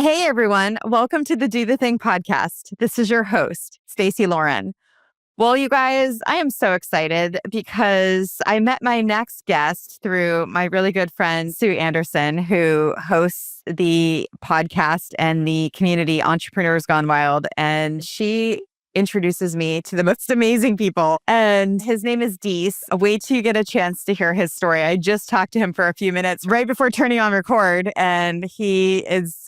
Hey everyone, welcome to the Do the Thing podcast. This is your host, Stacey Lauren. Well, you guys, I am so excited because I met my next guest through my really good friend, Sue Anderson, who hosts the podcast and the community Entrepreneurs Gone Wild. And she introduces me to the most amazing people. And his name is Deece. Wait till you get a chance to hear his story. I just talked to him for a few minutes right before turning on record, and he is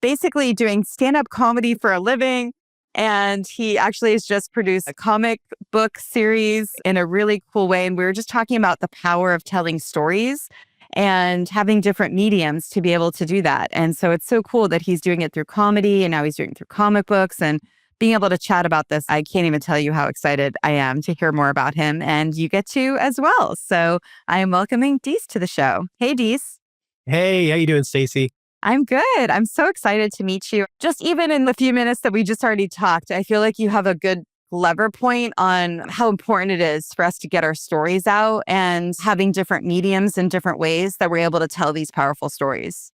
basically doing stand-up comedy for a living. And he actually has just produced a comic book series in a really cool way. And we were just talking about the power of telling stories and having different mediums to be able to do that. And so it's so cool that he's doing it through comedy and now he's doing it through comic books and being able to chat about this. I can't even tell you how excited I am to hear more about him, and you get to as well. So I am welcoming Deece to the show. Hey, Deece. Hey, how you doing, Stacey? I'm good. I'm so excited to meet you. Just even in the few minutes that we just already talked, I feel like you have a good lever point on how important it is for us to get our stories out and having different mediums and different ways that we're able to tell these powerful stories.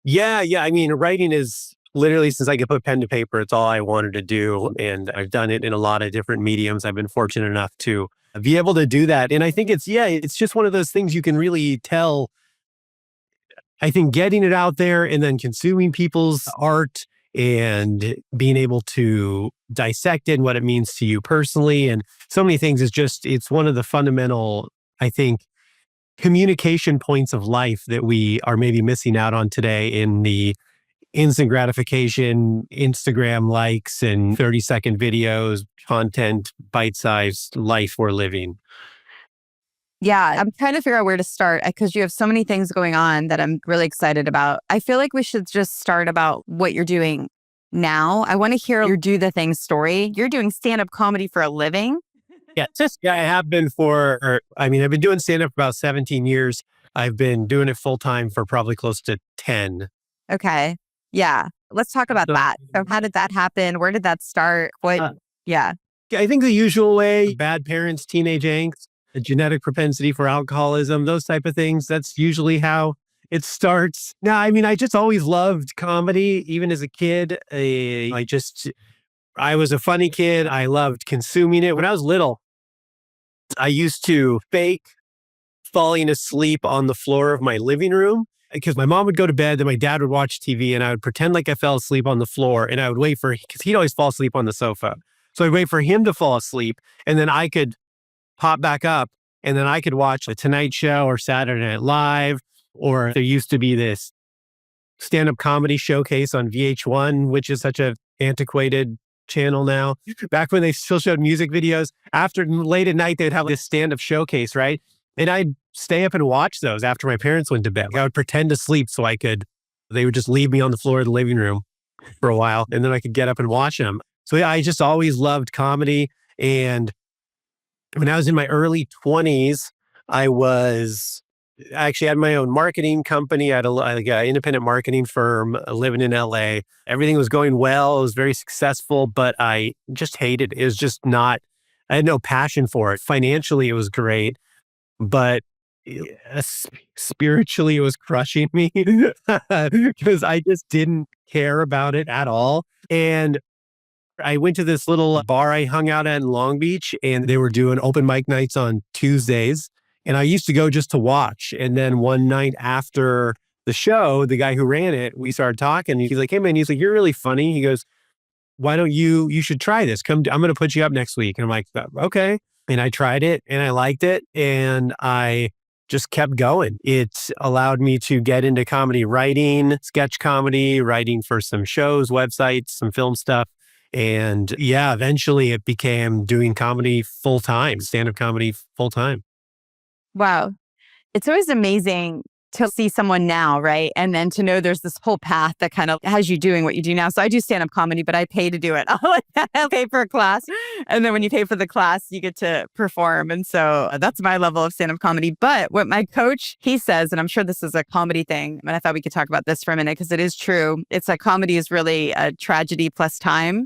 Yeah. I mean, writing is literally, since I could put pen to paper, it's all I wanted to do. And I've done it in a lot of different mediums. I've been fortunate enough to be able to do that. And I think it's just one of those things you can really tell. I think getting it out there and then consuming people's art and being able to dissect it and what it means to you personally and so many things it's one of the fundamental, I think, communication points of life that we are maybe missing out on today in the instant gratification, Instagram likes and 30-second videos, content, bite-sized life we're living. Yeah, I'm trying to figure out where to start because you have so many things going on that I'm really excited about. I feel like we should just start about what you're doing now. I want to hear your Do the Thing story. You're doing stand-up comedy for a living. I have been I've been doing stand-up for about 17 years. I've been doing it full-time for probably close to 10. Okay. Yeah. Let's talk about that. So how did that happen? Where did that start? Yeah. I think the usual way: bad parents, teenage angst, a genetic propensity for alcoholism, those type of things. That's usually how it starts. No, I mean, I just always loved comedy, even as a kid. I was a funny kid. I loved consuming it. When I was little, I used to fake falling asleep on the floor of my living room because my mom would go to bed, then my dad would watch TV, and I would pretend like I fell asleep on the floor, and I would wait because he'd always fall asleep on the sofa. So I'd wait for him to fall asleep, and then I could pop back up, and then I could watch The Tonight Show or Saturday Night Live, or there used to be this stand-up comedy showcase on VH1, which is such a antiquated channel now. Back when they still showed music videos, after late at night, they'd have this stand-up showcase, right? And I'd stay up and watch those after my parents went to bed. I would pretend to sleep they would just leave me on the floor of the living room for a while, and then I could get up and watch them. So yeah, I just always loved comedy. And when I was in my early 20s, I actually had my own marketing company. I had an independent marketing firm living in LA. Everything was going well. It was very successful, but I just hated it. It was just not, I had no passion for it. Financially, it was great, but spiritually, it was crushing me because I just didn't care about it at all. And I went to this little bar I hung out at in Long Beach, and they were doing open mic nights on Tuesdays. And I used to go just to watch. And then one night after the show, the guy who ran it, we started talking. He's like, "Hey man," he's like, "You're really funny." He goes, "Why don't you should try this. I'm going to put you up next week." And I'm like, "Okay." And I tried it and I liked it. And I just kept going. It allowed me to get into comedy writing, sketch comedy, writing for some shows, websites, some film stuff. And yeah, eventually it became doing comedy full time, stand-up comedy full time. Wow. It's always amazing to see someone now, right? And then to know there's this whole path that kind of has you doing what you do now. So I do stand-up comedy, but I pay to do it. I pay for a class. And then when you pay for the class, you get to perform. And so that's my level of stand-up comedy. But what my coach, he says, and I'm sure this is a comedy thing, and I thought we could talk about this for a minute because it is true. It's like comedy is really a tragedy plus time.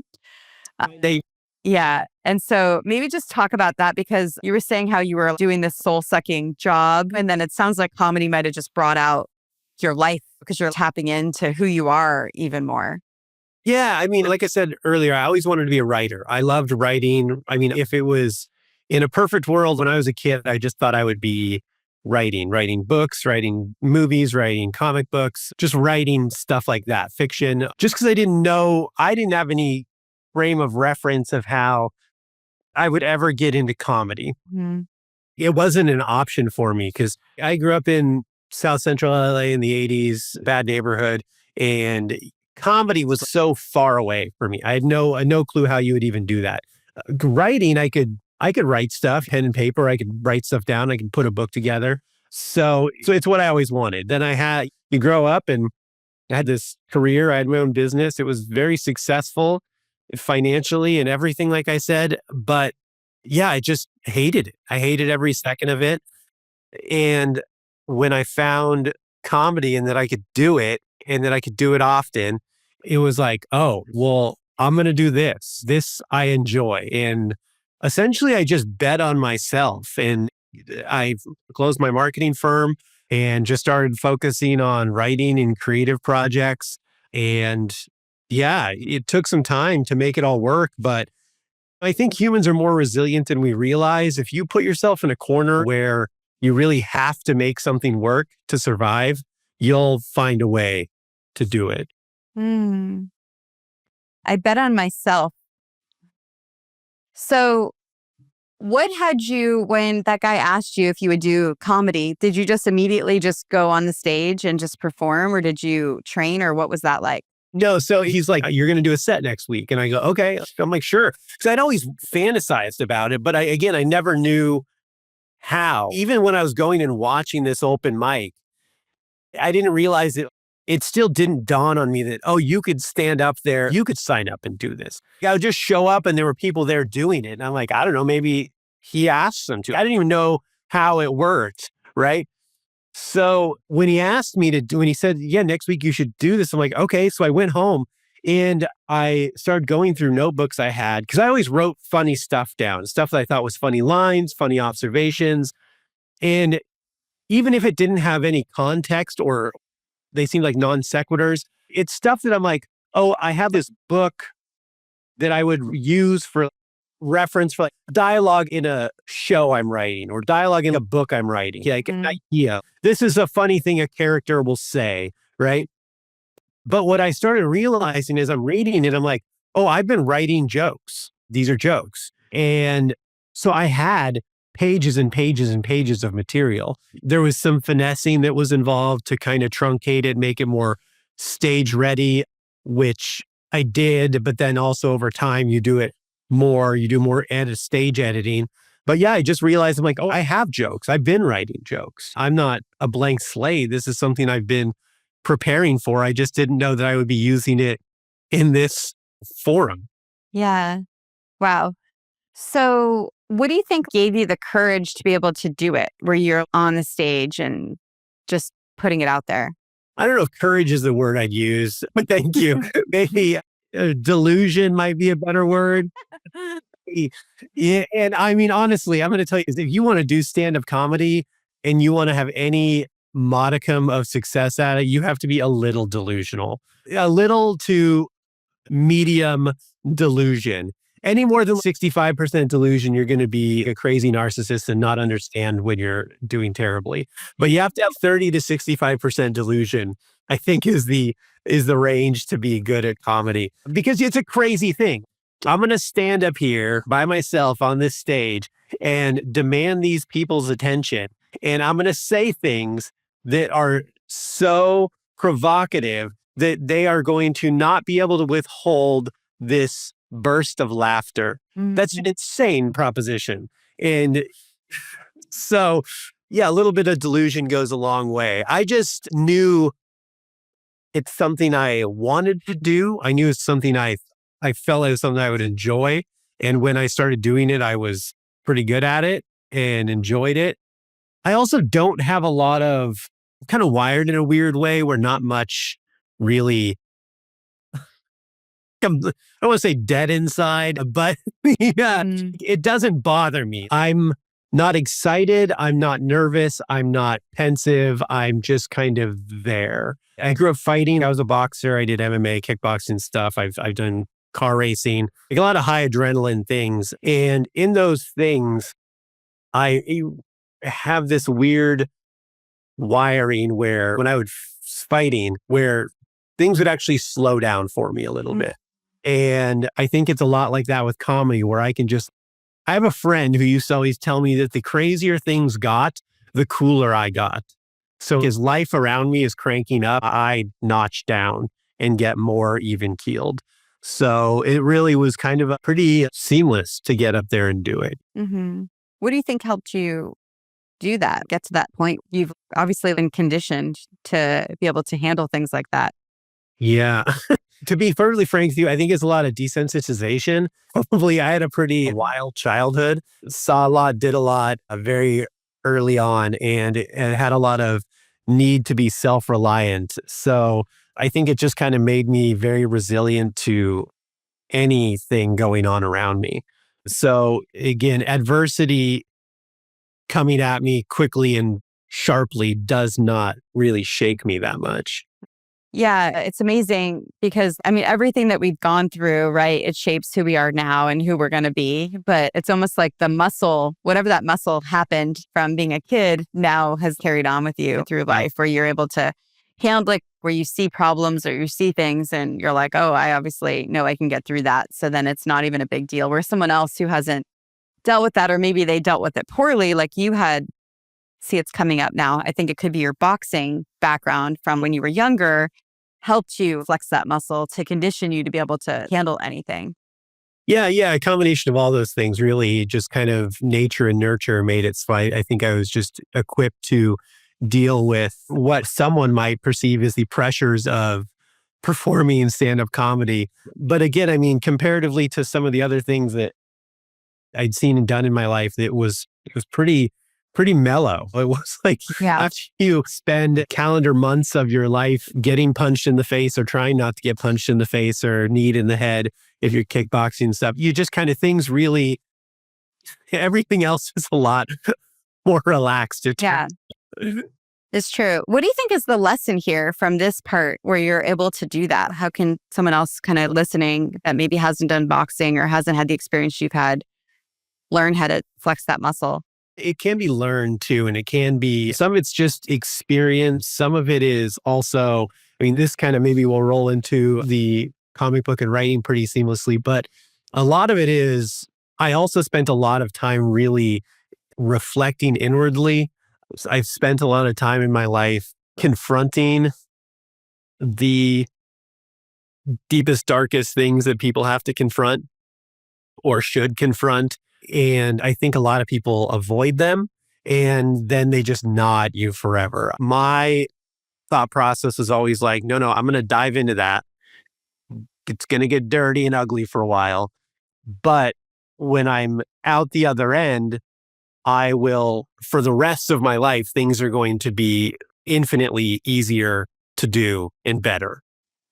Yeah. And so maybe just talk about that because you were saying how you were doing this soul-sucking job. And then it sounds like comedy might have just brought out your life because you're tapping into who you are even more. Yeah. I mean, like I said earlier, I always wanted to be a writer. I loved writing. I mean, if it was in a perfect world when I was a kid, I just thought I would be writing books, writing movies, writing comic books, just writing stuff like that, fiction, just because I didn't have any frame of reference of how I would ever get into comedy. Mm. It wasn't an option for me because I grew up in South Central LA in the 80s, bad neighborhood, and comedy was so far away for me. I had no clue how you would even do that. Writing, I could write stuff, pen and paper. I could write stuff down. I could put a book together. So it's what I always wanted. Then you grow up and I had this career. I had my own business. It was very successful financially and everything, like I said. But yeah, I just hated it. I hated every second of it. And when I found comedy and that I could do it and that I could do it often, it was like, oh, well, I'm going to do this. This I enjoy. And essentially, I just bet on myself and I closed my marketing firm and just started focusing on writing and creative projects. And yeah, it took some time to make it all work, but I think humans are more resilient than we realize. If you put yourself in a corner where you really have to make something work to survive, you'll find a way to do it. Mm. I bet on myself. So, what had you, when that guy asked you if you would do comedy, did you just immediately just go on the stage and just perform, or did you train, or what was that like? No, so he's like, you're going to do a set next week. And I go, okay. I'm like, sure. Because I'd always fantasized about it. But I never knew how. Even when I was going and watching this open mic, I didn't realize it still didn't dawn on me that, oh, you could stand up there, you could sign up and do this. I would just show up and there were people there doing it. And I'm like, I don't know, maybe he asked them to. I didn't even know how it worked, right? So when he asked me when he said, yeah, next week you should do this, I'm like, okay. So I went home and I started going through notebooks I had because I always wrote funny stuff down, stuff that I thought was funny lines, funny observations. And even if it didn't have any context or they seemed like non sequiturs, it's stuff that I'm like, oh, I have this book that I would use for reference for like dialogue in a show I'm writing or dialogue in a book I'm writing. Like an idea. This is a funny thing a character will say, right? But what I started realizing as I'm reading it, I'm like, oh, I've been writing jokes. These are jokes. And so I had pages and pages and pages of material. There was some finessing that was involved to kind of truncate it, make it more stage ready, which I did. But then also over time, you do more stage editing. But yeah, I just realized I'm like, oh, I have jokes. I've been writing jokes. I'm not a blank slate. This is something I've been preparing for. I just didn't know that I would be using it in this forum. Yeah. Wow. So, what do you think gave you the courage to be able to do it where you're on the stage and just putting it out there? I don't know if courage is the word I'd use, but thank you. Maybe delusion might be a better word. Yeah. And I mean, honestly, I'm going to tell you, if you want to do stand-up comedy and you want to have any modicum of success at it, you have to be a little delusional, a little to medium delusion. Any more than 65% delusion, you're going to be a crazy narcissist and not understand when you're doing terribly. But you have to have 30 to 65% delusion, I think is the range to be good at comedy because it's a crazy thing. I'm going to stand up here by myself on this stage and demand these people's attention. And I'm going to say things that are so provocative that they are going to not be able to withhold this burst of laughter. That's an insane proposition. And so, yeah, a little bit of delusion goes a long way. I just knew it's something I wanted to do. I knew it's something I felt it was something I would enjoy. And when I started doing it, I was pretty good at it and enjoyed it. I also don't have a lot of kind of wired in a weird way where not much really, I don't want to say dead inside, but yeah, it doesn't bother me. I'm not excited. I'm not nervous. I'm not pensive. I'm just kind of there. I grew up fighting. I was a boxer. I did MMA, kickboxing stuff. I've done car racing, like a lot of high adrenaline things. And in those things, I have this weird wiring where when I would fighting, where things would actually slow down for me a little bit. And I think it's a lot like that with comedy, where I have a friend who used to always tell me that the crazier things got, the cooler I got. So his life around me is cranking up, I notch down and get more even keeled. So it really was kind of a pretty seamless to get up there and do it. Mm-hmm. What do you think helped you do that, get to that point? You've obviously been conditioned to be able to handle things like that. Yeah. To be perfectly frank with you, I think it's a lot of desensitization. Probably I had a pretty wild childhood, saw a lot, did a lot very early on, and it had a lot of need to be self-reliant. So I think it just kind of made me very resilient to anything going on around me. So again, adversity coming at me quickly and sharply does not really shake me that much. Yeah, it's amazing because I mean, everything that we've gone through, right? It shapes who we are now and who we're going to be. But it's almost like the muscle, whatever that muscle happened from being a kid now has carried on with you through life, where you're able to handle, like, where you see problems or you see things and you're like, oh, I obviously know I can get through that. So then it's not even a big deal. Where someone else who hasn't dealt with that, or maybe they dealt with it poorly, like you had, see, it's coming up now. I think it could be your boxing background from when you were younger helped you flex that muscle to condition you to be able to handle anything. Yeah, a combination of all those things, really just kind of nature and nurture made it. So I think I was just equipped to deal with what someone might perceive as the pressures of performing stand-up comedy. But again, I mean, comparatively to some of the other things that I'd seen and done in my life, it was pretty mellow. It was like Yeah. after you spend calendar months of your life getting punched in the face or trying not to get punched in the face or kneed in the head if you're kickboxing and stuff, you just kind of things really, everything else is a lot more relaxed. Yeah, it's true. What do you think is the lesson here from this part where you're able to do that? How can someone else kind of listening that maybe hasn't done boxing or hasn't had the experience you've had learn how to flex that muscle? It can be learned too, and it can be, some of it's just experience. Some of it is also, I mean, this kind of maybe will roll into the comic book and writing pretty seamlessly, but a lot of it is, I also spent a lot of time really reflecting inwardly. I've spent a lot of time in my life confronting the deepest, darkest things that people have to confront or should confront. And I think a lot of people avoid them and then they just gnaw at you forever. My thought process is always like, no, I'm going to dive into that. It's going to get dirty and ugly for a while. But when I'm out the other end, I will, for the rest of my life, things are going to be infinitely easier to do and better.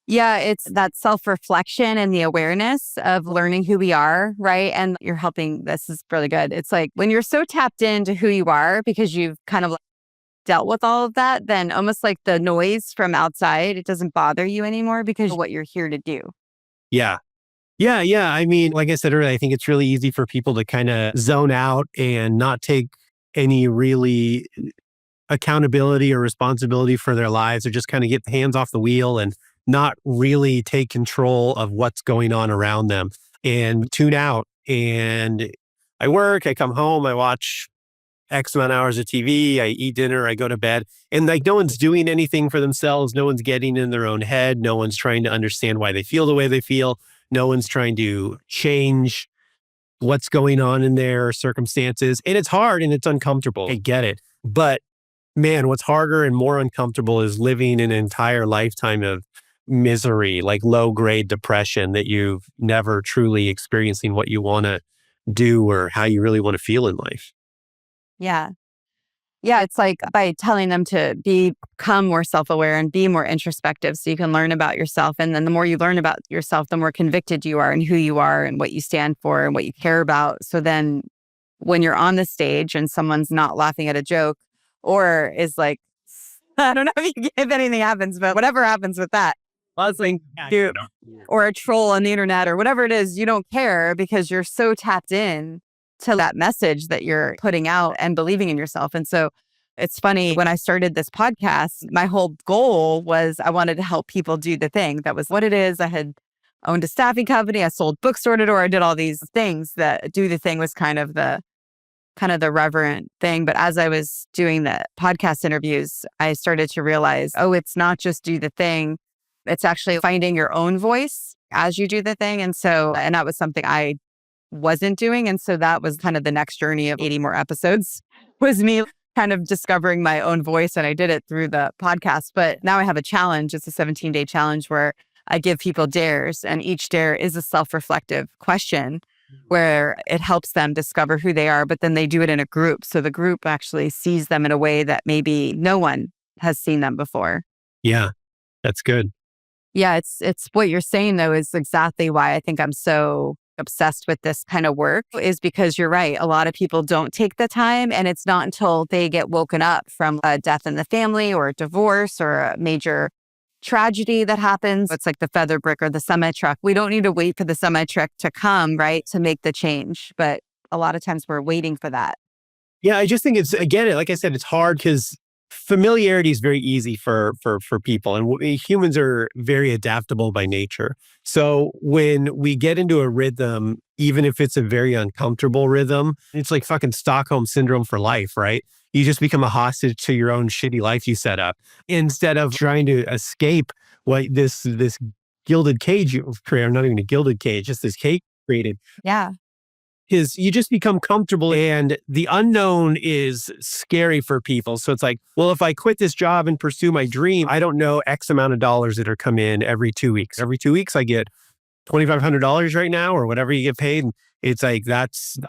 Yeah, it's that self-reflection and the awareness of learning who we are, right? And you're helping, this is really good. It's like when you're so tapped into who you are because you've kind of dealt with all of that, then almost like the noise from outside, it doesn't bother you anymore because of what you're here to do. Yeah. Yeah. I mean, like I said earlier, I think it's really easy for people to kind of zone out and not take any really accountability or responsibility for their lives, or just kind of get the hands off the wheel and not really take control of what's going on around them and tune out. And I work, I come home, I watch X amount of hours of TV, I eat dinner, I go to bed, and like no one's doing anything for themselves. No one's getting in their own head. No one's trying to understand why they feel the way they feel. No one's trying to change what's going on in their circumstances. And it's hard and it's uncomfortable. I get it. But man, what's harder and more uncomfortable is living an entire lifetime of misery, like low grade depression that you've never truly experiencing what you want to do or how you really want to feel in life. Yeah. Yeah, it's like by telling them to become more self-aware and be more introspective so you can learn about yourself. And then the more you learn about yourself, the more convicted you are in who you are and what you stand for and what you care about. So then when you're on the stage and someone's not laughing at a joke or is like, I don't know if anything happens, but whatever happens with that, buzzing, or a troll on the internet or whatever it is, you don't care because you're so tapped in to that message that you're putting out and believing in yourself. And so it's funny, when I started this podcast, my whole goal was I wanted to help people do the thing. That was what it is. I had owned a staffing company. I sold books door to door. I did all these things. That do the thing was kind of the reverent thing. But as I was doing the podcast interviews, I started to realize, oh, it's not just do the thing. It's actually finding your own voice as you do the thing. And that was something I wasn't doing. And so that was kind of the next journey of 80 more episodes, was me kind of discovering my own voice. And I did it through the podcast. But now I have a challenge. It's a 17-day challenge where I give people dares, and each dare is a self-reflective question where it helps them discover who they are, but then they do it in a group. So the group actually sees them in a way that maybe no one has seen them before. Yeah, that's good. Yeah, it's what you're saying, though, is exactly why I think I'm so obsessed with this kind of work, is because you're right. A lot of people don't take the time, and it's not until they get woken up from a death in the family or a divorce or a major tragedy that happens. It's like the feather brick or the semi truck. We don't need to wait for the semi truck to come, right, to make the change. But a lot of times we're waiting for that. Yeah, I just think it's, again, like I said, it's hard because familiarity is very easy for people, and humans are very adaptable by nature. So when we get into a rhythm, even if it's a very uncomfortable rhythm, it's like fucking Stockholm syndrome for life, right? You just become a hostage to your own shitty life you set up instead of trying to escape what this gilded cage you've created. Not even a gilded cage, just this cage created. Yeah. Is you just become comfortable, and the unknown is scary for people. So it's like, well, if I quit this job and pursue my dream, I don't know X amount of dollars that are come in every 2 weeks. Every 2 weeks I get $2,500 right now, or whatever you get paid. And it's like,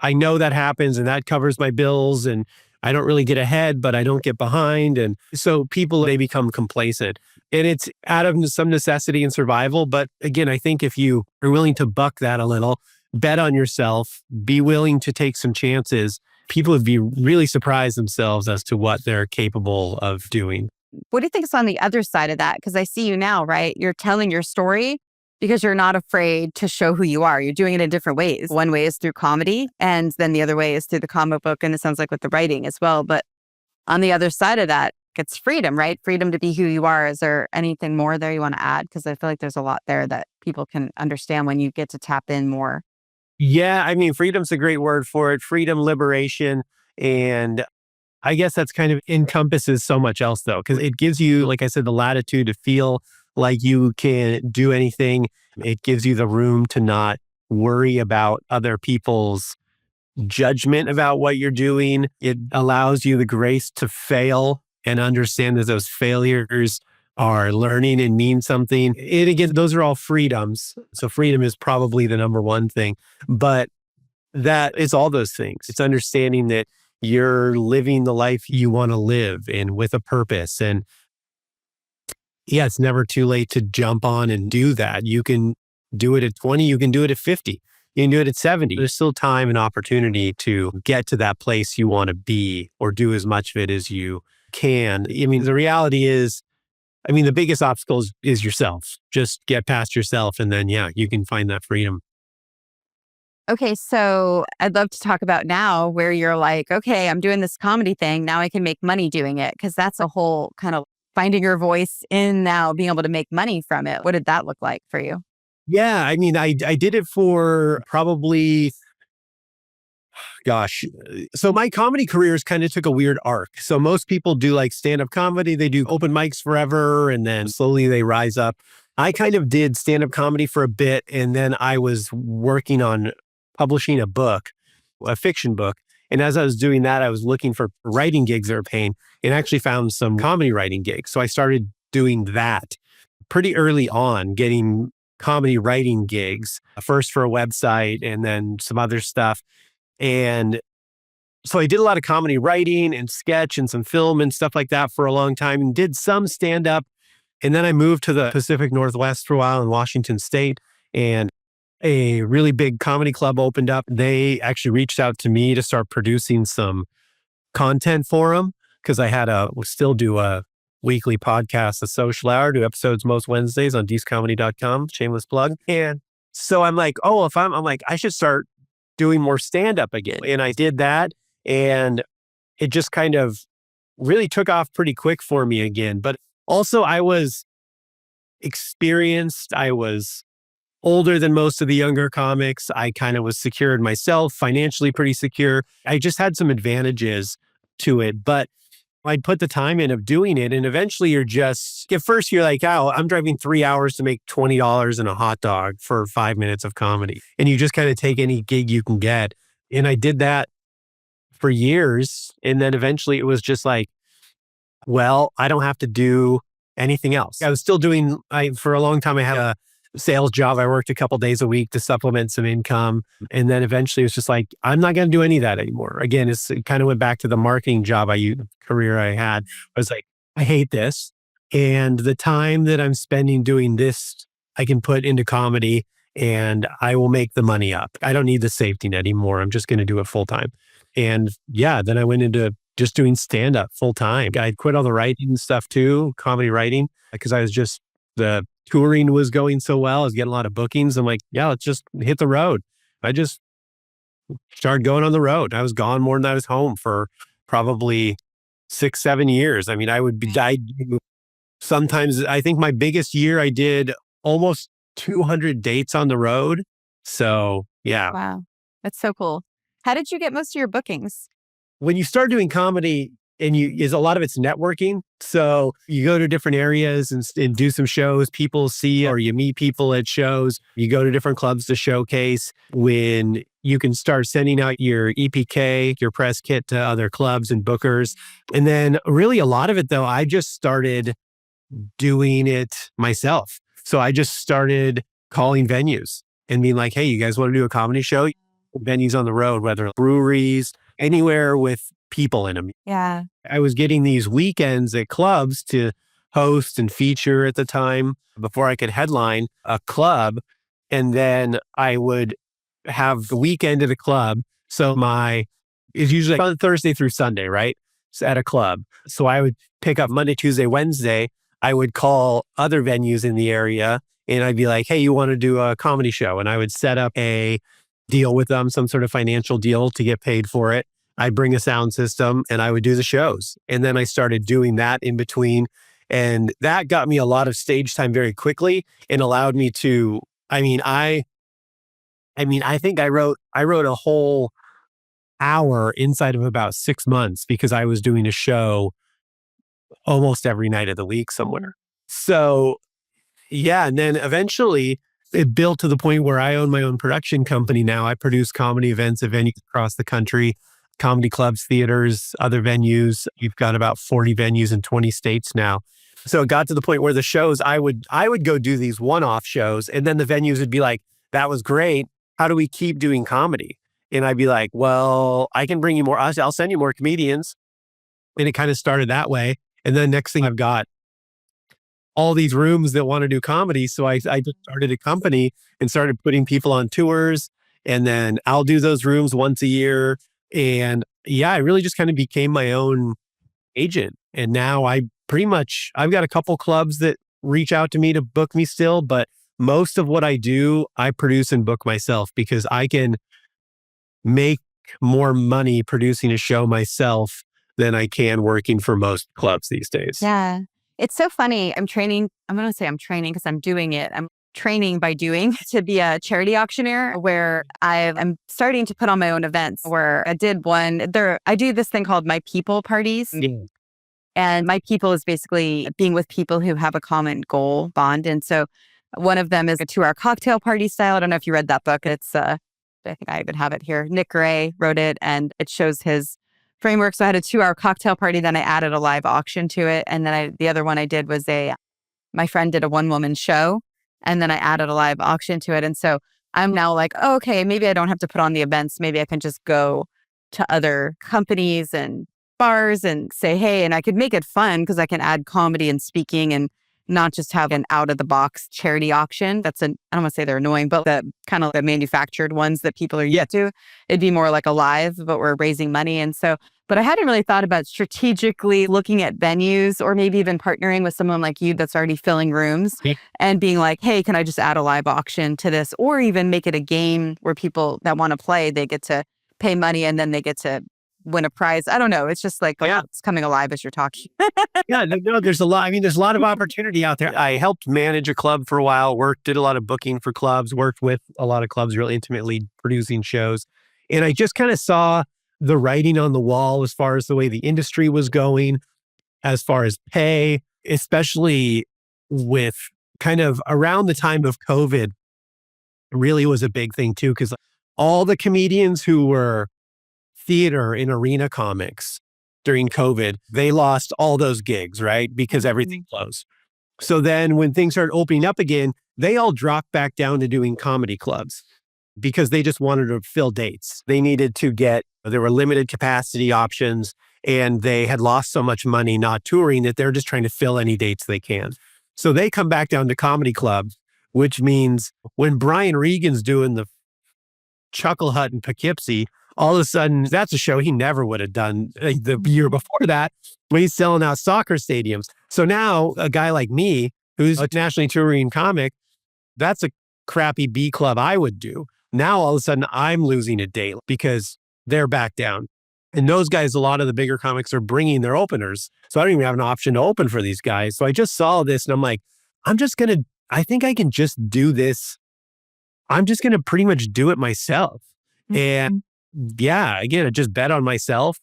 I know that happens and that covers my bills, and I don't really get ahead, but I don't get behind. And so people, they become complacent, and it's out of some necessity and survival. But again, I think if you are willing to buck that a little, bet on yourself, be willing to take some chances, people would be really surprised themselves as to what they're capable of doing. What do you think is on the other side of that? Because I see you now, right? You're telling your story because you're not afraid to show who you are. You're doing it in different ways. One way is through comedy, and then the other way is through the comic book, and it sounds like with the writing as well. But on the other side of that, it's freedom, right? Freedom to be who you are. Is there anything more there you want to add? Because I feel like there's a lot there that people can understand when you get to tap in more. Yeah, I mean, freedom's a great word for it. Freedom, liberation. And I guess that's kind of encompasses so much else, though, because it gives you, like I said, the latitude to feel like you can do anything. It gives you the room to not worry about other people's judgment about what you're doing. It allows you the grace to fail and understand that those failures are learning and mean something. And again, those are all freedoms. So freedom is probably the number one thing, but that is all those things. It's understanding that you're living the life you want to live and with a purpose. And yeah, it's never too late to jump on and do that. You can do it at 20, you can do it at 50, you can do it at 70. There's still time and opportunity to get to that place you want to be, or do as much of it as you can. I mean, the reality is, the biggest obstacle is yourself. Just get past yourself, and then, yeah, you can find that freedom. Okay, so I'd love to talk about now where you're like, okay, I'm doing this comedy thing. Now I can make money doing it, because that's a whole kind of finding your voice in now, being able to make money from it. What did that look like for you? Yeah, I did it for probably, gosh. So my comedy careers kind of took a weird arc. So most people do like stand-up comedy. They do open mics forever, and then slowly they rise up. I kind of did stand-up comedy for a bit, and then I was working on publishing a book, a fiction book. And as I was doing that, I was looking for writing gigs that were paying, and actually found some comedy writing gigs. So I started doing that pretty early on, getting comedy writing gigs, first for a website and then some other stuff. And so I did a lot of comedy writing and sketch and some film and stuff like that for a long time, and did some stand-up. And then I moved to the Pacific Northwest for a while in Washington State. And a really big comedy club opened up. They actually reached out to me to start producing some content for them because we still do a weekly podcast, The Social Hour, do episodes most Wednesdays on deececomedy.com, shameless plug. And so I'm like, oh, I'm like, I should start doing more stand up again. And I did that. And it just kind of really took off pretty quick for me again. But also, I was experienced. I was older than most of the younger comics. I kind of was secured myself, financially pretty secure. I just had some advantages to it, but I'd put the time in of doing it. And eventually at first you're like, oh, I'm driving 3 hours to make $20 and a hot dog for 5 minutes of comedy. And you just kind of take any gig you can get. And I did that for years. And then eventually it was just like, well, I don't have to do anything else. I was still for a long time, I had a sales job. I worked a couple days a week to supplement some income. And then eventually it was just like, I'm not going to do any of that anymore. Again, it kind of went back to the marketing career I had. I was like, I hate this. And the time that I'm spending doing this, I can put into comedy and I will make the money up. I don't need the safety net anymore. I'm just going to do it full time. And yeah, then I went into just doing stand up full time. I quit all the writing stuff too, comedy writing, because the touring was going so well. I was getting a lot of bookings. I'm like, yeah, let's just hit the road. I just started going on the road. I was gone more than I was home for probably 6-7 years. I mean, sometimes I think my biggest year I did almost 200 dates on the road. So yeah. Wow. That's so cool. How did you get most of your bookings? When you start doing comedy, is a lot of it's networking. So you go to different areas and do some shows. People see, or you meet people at shows. You go to different clubs to showcase. When you can start sending out your EPK, your press kit to other clubs and bookers. And then really a lot of it though, I just started doing it myself. So I just started calling venues and being like, hey, you guys want to do a comedy show? Venues on the road, whether breweries, anywhere with people in them. Yeah. I was getting these weekends at clubs to host and feature at the time before I could headline a club. And then I would have the weekend at a club. So it's usually on Thursday through Sunday, right? So at a club. So I would pick up Monday, Tuesday, Wednesday. I would call other venues in the area and I'd be like, hey, you want to do a comedy show? And I would set up a deal with them, some sort of financial deal to get paid for it. I'd bring a sound system and I would do the shows. And then I started doing that in between. And that got me a lot of stage time very quickly and allowed me to, I think I wrote a whole hour inside of about 6 months because I was doing a show almost every night of the week somewhere. So yeah. And then eventually it built to the point where I own my own production company now. I produce comedy events at venues across the country, comedy clubs, theaters, other venues. You've got about 40 venues in 20 states now. So it got to the point where the shows, I would go do these one-off shows and then the venues would be like, that was great. How do we keep doing comedy? And I'd be like, well, I can bring you more. I'll send you more comedians. And it kind of started that way. And then next thing I've got all these rooms that want to do comedy. So I just started a company and started putting people on tours. And then I'll do those rooms once a year. And yeah, I really just kind of became my own agent. And now I've got a couple clubs that reach out to me to book me still, but most of what I do, I produce and book myself because I can make more money producing a show myself than I can working for most clubs these days. Yeah. It's so funny. I'm going to say I'm training because I'm doing it. I'm training by doing to be a charity auctioneer where I'm starting to put on my own events where I did I do this thing called My People parties. Yeah. And My People is basically being with people who have a common goal, bond. And so one of them is a 2-hour cocktail party style. I don't know if you read that book. It's, I think I even have it here. Nick Gray wrote it and it shows his framework. So I had a 2-hour cocktail party. Then I added a live auction to it. And then the other one I did was my friend did a 1-woman show. And then I added a live auction to it. And so I'm now like, oh, okay, maybe I don't have to put on the events. Maybe I can just go to other companies and bars and say, hey, and I could make it fun because I can add comedy and speaking and not just have an out of the box charity auction. I don't want to say they're annoying, but the kind of the manufactured ones that people are used to. It'd be more like a live, but we're raising money. And so, but I hadn't really thought about strategically looking at venues or maybe even partnering with someone like you that's already filling rooms and being like, hey, can I just add a live auction to this? Or even make it a game where people that want to play, they get to pay money and then they get to win a prize. I don't know. It's just like, it's coming alive as you're talking. There's a lot. I mean, there's a lot of opportunity out there. I helped manage a club for a while, did a lot of booking for clubs, worked with a lot of clubs really intimately producing shows. And I just kind of saw the writing on the wall as far as the way the industry was going, as far as pay, especially with kind of around the time of COVID, really was a big thing too, because all the comedians who were theater and arena comics during COVID, they lost all those gigs, right? Because everything closed. So then when things started opening up again, they all dropped back down to doing comedy clubs because they just wanted to fill dates. There were limited capacity options and they had lost so much money not touring that they're just trying to fill any dates they can. So they come back down to comedy clubs, which means when Brian Regan's doing the Chuckle Hut in Poughkeepsie, all of a sudden, that's a show he never would have done the year before that when he's selling out soccer stadiums. So now a guy like me, who's a nationally touring comic, that's a crappy B club I would do. Now, all of a sudden, I'm losing a date because they're back down. And those guys, a lot of the bigger comics are bringing their openers. So I don't even have an option to open for these guys. So I just saw this and I'm like, I think I can just do this. I'm just going to pretty much do it myself. And again, I just bet on myself,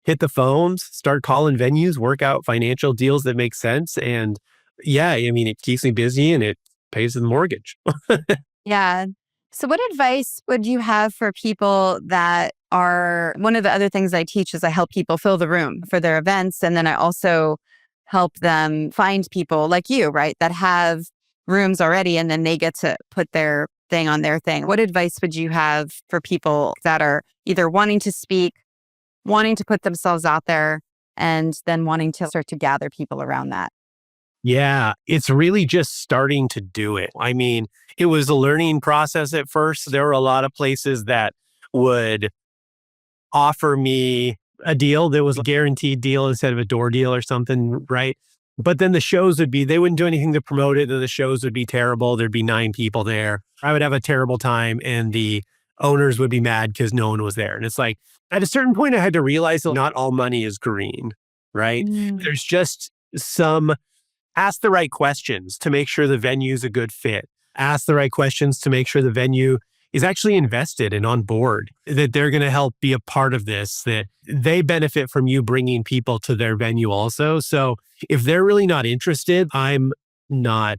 hit the phones, start calling venues, work out financial deals that make sense. And it keeps me busy and it pays the mortgage. Yeah. So what advice would you have for people that one of the other things I teach is I help people fill the room for their events. And then I also help them find people like you, right, that have rooms already and then they get to put their thing on their thing. What advice would you have for people that are either wanting to speak, wanting to put themselves out there, and then wanting to start to gather people around that? Yeah, it's really just starting to do it. I mean, it was a learning process at first. There were a lot of places that would offer me a deal that was a guaranteed deal instead of a door deal or something, right? But then the shows they wouldn't do anything to promote it. Then the shows would be terrible. There'd be 9 people there. I would have a terrible time and the owners would be mad because no one was there. And it's like, at a certain point, I had to realize that not all money is green, right? There's just ask the right questions to make sure the venue is a good fit. Ask the right questions to make sure the venue is actually invested and on board, that they're going to help be a part of this, that they benefit from you bringing people to their venue also. So if they're really not interested, I'm not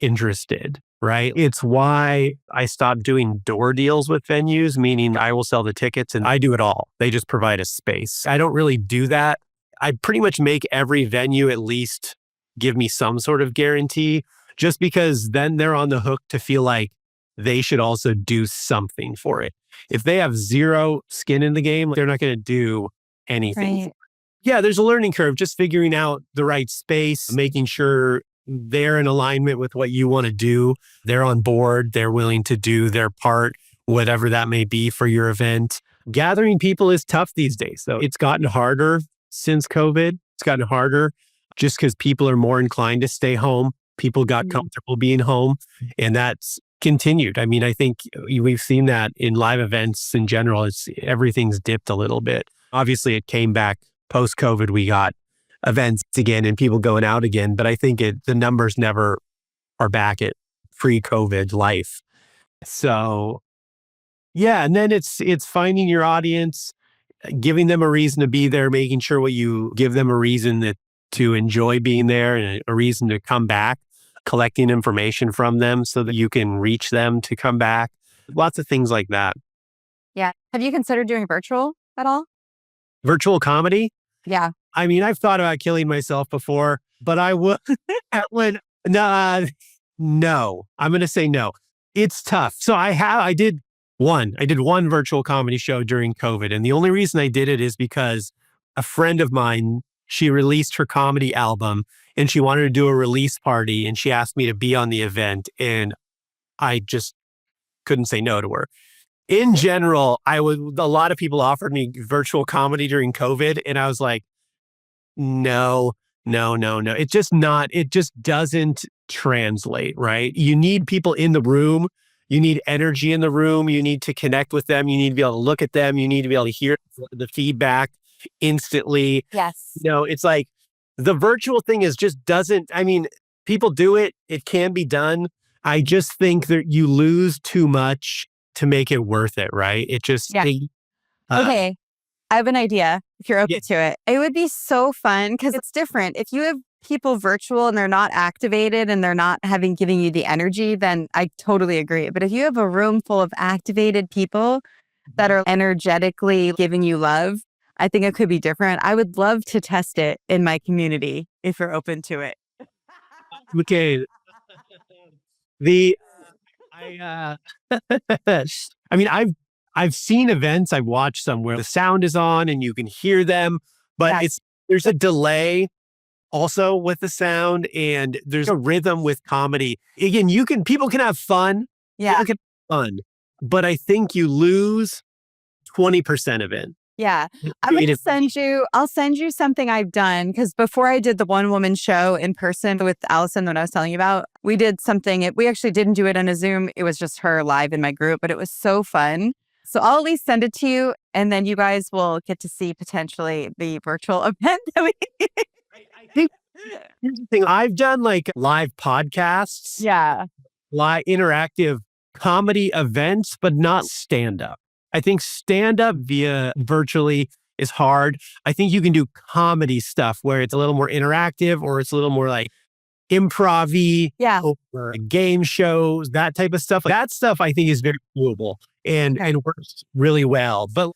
interested, right? It's why I stopped doing door deals with venues, meaning I will sell the tickets and I do it all. They just provide a space. I don't really do that. I pretty much make every venue at least give me some sort of guarantee, just because then they're on the hook to feel like they should also do something for it. If they have zero skin in the game, they're not going to do anything. Right. Yeah, there's a learning curve, just figuring out the right space, making sure they're in alignment with what you want to do. They're on board. They're willing to do their part, whatever that may be for your event. Gathering people is tough these days. So it's gotten harder since COVID. It's gotten harder just because people are more inclined to stay home. People got comfortable being home, and that's continued. I mean, I think we've seen that in live events in general. Everything's dipped a little bit. Obviously, it came back post-COVID. We got events again and people going out again, but I think the numbers never are back at pre-COVID life. So, yeah, and then it's finding your audience, giving them a reason to be there, making sure you give them a reason to enjoy being there and a reason to come back, collecting information from them so that you can reach them to come back. Lots of things like that. Yeah. Have you considered doing virtual at all? Virtual comedy? Yeah. I mean, I've thought about killing myself before, but I would no, I'm going to say no. It's tough. So I did one virtual comedy show during COVID. And the only reason I did it is because a friend of mine She released her comedy album and she wanted to do a release party and she asked me to be on the event and I just couldn't say no to her. In general, a lot of people offered me virtual comedy during COVID and I was like, no, no, no, no. It just doesn't translate, right? You need people in the room. You need energy in the room. You need to connect with them. You need to be able to look at them. You need to be able to hear the feedback instantly. Yes. It's like the virtual thing I mean, people do it. It can be done. I just think that you lose too much to make it worth it, right? Yeah. Okay. I have an idea if you're open to it. It would be so fun because it's different. If you have people virtual and they're not activated and they're not giving you the energy, then I totally agree. But if you have a room full of activated people that are energetically giving you love, I think it could be different. I would love to test it in my community if you're open to it. Okay. I I mean, I've seen events I've watched somewhere the sound is on and you can hear them, but there's a delay also with the sound and there's a rhythm with comedy. Again, people can have fun. Yeah. People can have fun, but I think you lose 20% of it. Yeah. I'll send you something I've done because before I did the one woman show in person with Allison that I was telling you about, we did something. We actually didn't do it on a Zoom. It was just her live in my group, but it was so fun. So I'll at least send it to you and then you guys will get to see potentially the virtual event that we I think here's the thing. I've done like live podcasts. Yeah. Live interactive comedy events, but not stand up. I think stand up via virtually is hard. I think you can do comedy stuff where it's a little more interactive or it's a little more like improv-y or game shows, that type of stuff. That stuff I think is very doable and works really well. But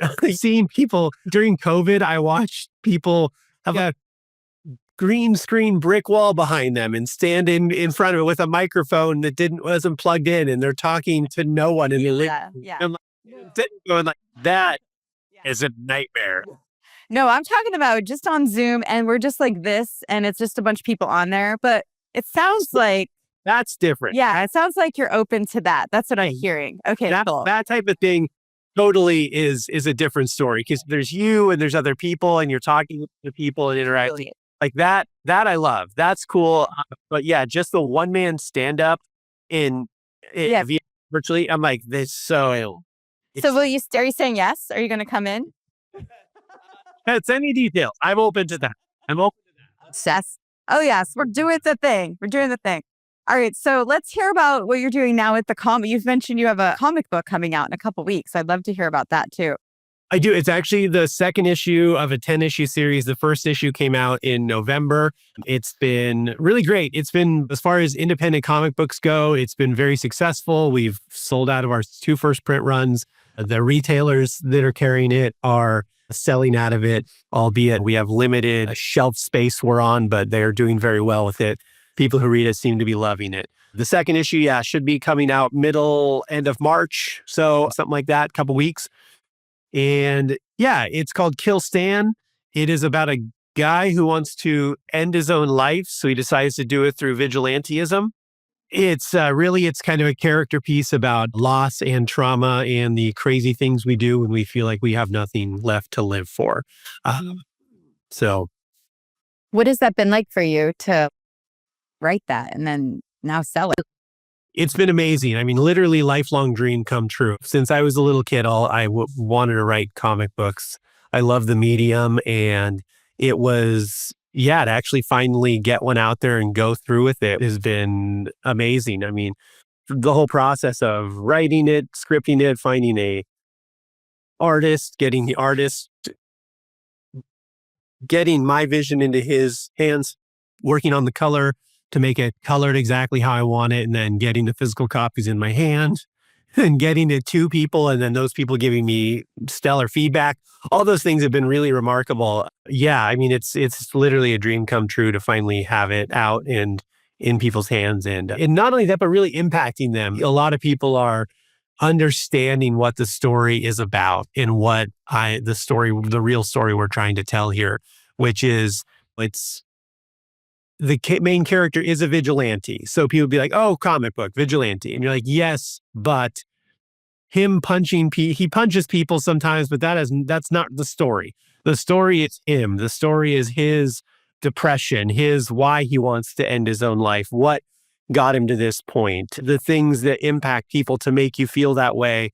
I've seen people during COVID, I watched people have a green screen brick wall behind them and stand in front of it with a microphone that wasn't plugged in and they're talking to no one in the living room. Going like, that is a nightmare. No, I'm talking about just on Zoom and we're just like this and it's just a bunch of people on there, but it sounds like that's different. Yeah, it sounds like you're open to that. That's what I'm hearing. Okay, cool. That type of thing totally is a different story because there's you and there's other people and you're talking to people and interacting. Like that I love. That's cool. But yeah, just the one man stand up virtually, I'm like, this so. So are you saying yes? Are you going to come in? It's any details. I'm open to that. Yes. Oh yes, we're doing the thing. All right, so let's hear about what you're doing now with the comic. You've mentioned you have a comic book coming out in a couple of weeks. I'd love to hear about that too. I do. It's actually the second issue of a 10-issue series. The first issue came out in November. It's been really great. It's been, as far as independent comic books go, it's been very successful. We've sold out of our 2 first print runs. The retailers that are carrying it are selling out of it, albeit we have limited shelf space we're on, but they're doing very well with it. People who read it seem to be loving it. The second issue, should be coming out end of March. So something like that, couple weeks. And it's called Kill Stan. It is about a guy who wants to end his own life. So he decides to do it through vigilantism. It's kind of a character piece about loss and trauma and the crazy things we do when we feel like we have nothing left to live for. So. What has that been like for you to write that and then now sell it? It's been amazing. I mean, literally lifelong dream come true. Since I was a little kid, I wanted to write comic books. I love the medium and it was, to actually finally get one out there and go through with it has been amazing. I mean, the whole process of writing it, scripting it, finding a artist, getting the artist, getting my vision into his hands, working on the color, to make it colored exactly how I want it, and then getting the physical copies in my hand and getting it to people, and then those people giving me stellar feedback. All those things have been really remarkable. Yeah, I mean, it's literally a dream come true to finally have it out and in people's hands. And not only that, but really impacting them. A lot of people are understanding what the story is about and what the real story we're trying to tell here. which is it's the main character is a vigilante. So people be like, oh, comic book, vigilante. And you're like, yes, but him punching, he punches people sometimes, but that's not the story. The story is him. The story is his depression, his why he wants to end his own life, what got him to this point, the things that impact people to make you feel that way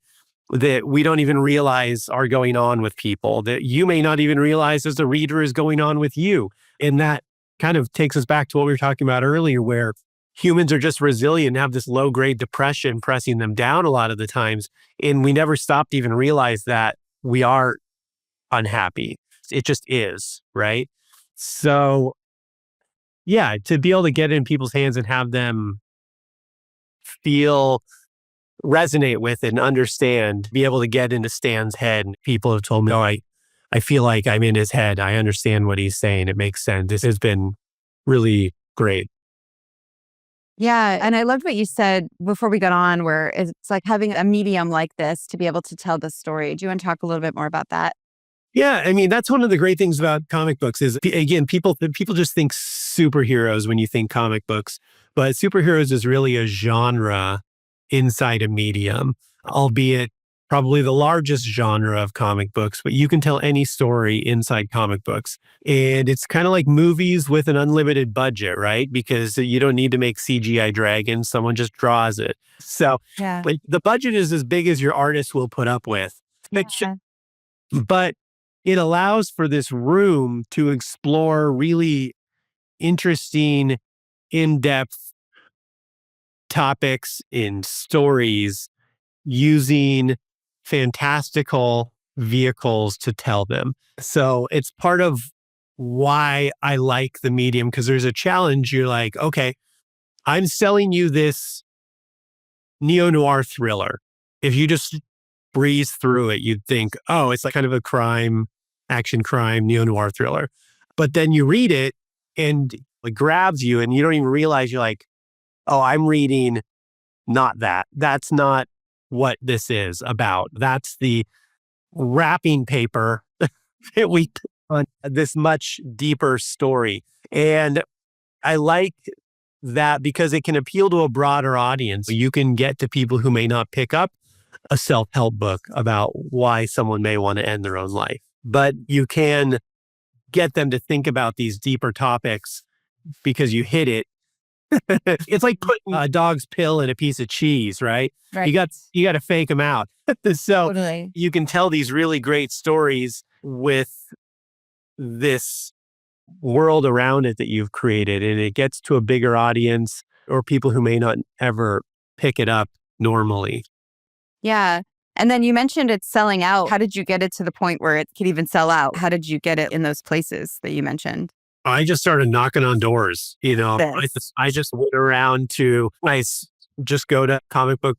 that we don't even realize are going on with people, that you may not even realize as a reader is going on with you. And that kind of takes us back to what we were talking about earlier, where humans are just resilient, have this low grade depression pressing them down a lot of the times. And we never stopped to even realize that we are unhappy. It just is, right? So, yeah, to be able to get it in people's hands and have them feel, resonate with it and understand, be able to get into Stan's head. People have told me, oh, I feel like I'm in his head. I understand what he's saying. It makes sense. This has been really great. Yeah. And I loved what you said before we got on, where it's like having a medium like this to be able to tell the story. Do you want to talk a little bit more about that? Yeah, I mean, that's one of the great things about comic books is, again, people just think superheroes when you think comic books, but superheroes is really a genre inside a medium, albeit probably the largest genre of comic books, but you can tell any story inside comic books. And it's kind of like movies with an unlimited budget, right? Because you don't need to make CGI dragons, someone just draws it. So, Yeah. but the budget is as big as your artist will put up with. Yeah. But it allows for this room to explore really interesting, in-depth topics in stories using fantastical vehicles to tell them. So it's part of why I like the medium, because there's a challenge. You're like, okay, I'm selling you this neo-noir thriller. If you just breeze through it, you'd think, oh, it's like kind of a action crime, neo-noir thriller. But then you read it and it grabs you and you don't even realize, you're like, oh, I'm reading not that. That's not what this is about. That's the wrapping paper that we put on this much deeper story. And I like that because it can appeal to a broader audience. You can get to people who may not pick up a self-help book about why someone may want to end their own life, but you can get them to think about these deeper topics because you hit it. It's like putting a dog's pill in a piece of cheese, right? Right. You got to fake them out. So Totally. you can tell these really great stories with this world around it that you've created, and it gets to a bigger audience or people who may not ever pick it up normally. Yeah. And then you mentioned it's selling out. How did you get it to the point where it could even sell out? How did you get it in those places that you mentioned? I just started knocking on doors. This. I just went around to, just go to comic book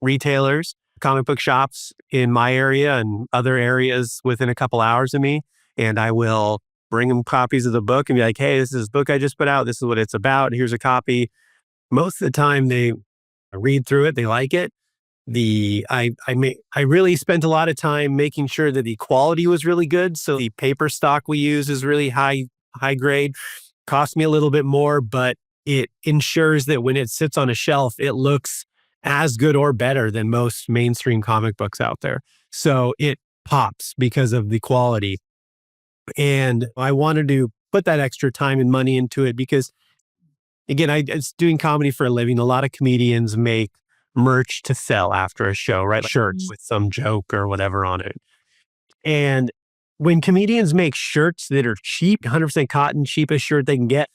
retailers, comic book shops in my area and other areas within a couple hours of me. And I will bring them copies of the book and be like, hey, this is the book I just put out. This is what it's about. Here's a copy. Most of the time they read through it. They like it. I really spent a lot of time making sure that the quality was really good. So the paper stock we use is really high grade. Cost me a little bit more, but it ensures that when it sits on a shelf, it looks as good or better than most mainstream comic books out there. So it pops because of the quality. And I wanted to put that extra time and money into it because, again, it's doing comedy for a living. A lot of comedians make merch to sell after a show, right? Like shirts with some joke or whatever on it. And when comedians make shirts that are cheap, 100% cotton, cheapest shirt they can get,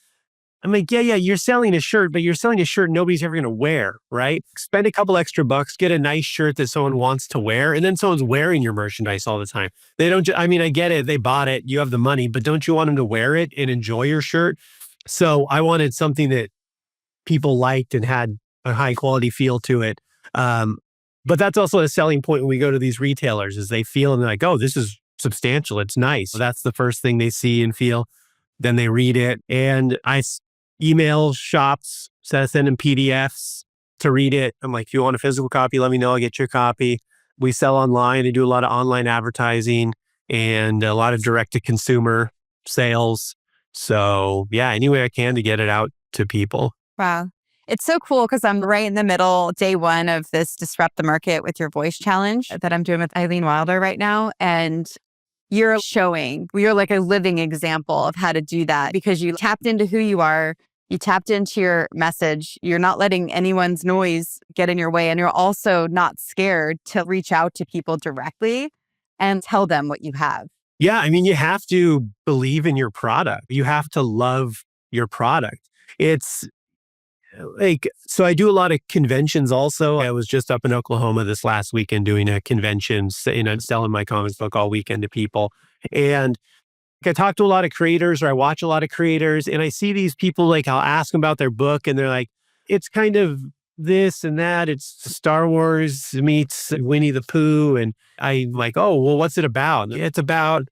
I'm like, yeah, you're selling a shirt, but you're selling a shirt nobody's ever going to wear, right? Spend a couple extra bucks, get a nice shirt that someone wants to wear, and then someone's wearing your merchandise all the time. They don't, I get it. They bought it. You have the money, but don't you want them to wear it and enjoy your shirt? So I wanted something that people liked and had a high quality feel to it. But that's also a selling point when we go to these retailers is they feel and they're like, oh, this is substantial. It's nice. So that's the first thing they see and feel. Then they read it. And I email shops, send them PDFs to read it. I'm like, if you want a physical copy, let me know. I'll get your copy. We sell online. I do a lot of online advertising and a lot of direct to consumer sales. So yeah, any way I can to get it out to people. Wow. It's so cool because I'm right in the middle, day one of this Disrupt the Market with Your Voice challenge that I'm doing with Eileen Wilder right now. And you're like a living example of how to do that because you tapped into who you are. You tapped into your message. You're not letting anyone's noise get in your way. And you're also not scared to reach out to people directly and tell them what you have. Yeah, I mean, you have to believe in your product. You have to love your product. It's like, so I do a lot of conventions also. I was just up in Oklahoma this last weekend doing a convention, selling my comic book all weekend to people. And I talk to a lot of creators or I watch a lot of creators and I see these people, like I'll ask them about their book and they're like, it's kind of this and that. It's Star Wars meets Winnie the Pooh. And I'm like, oh, well, what's it about? It's about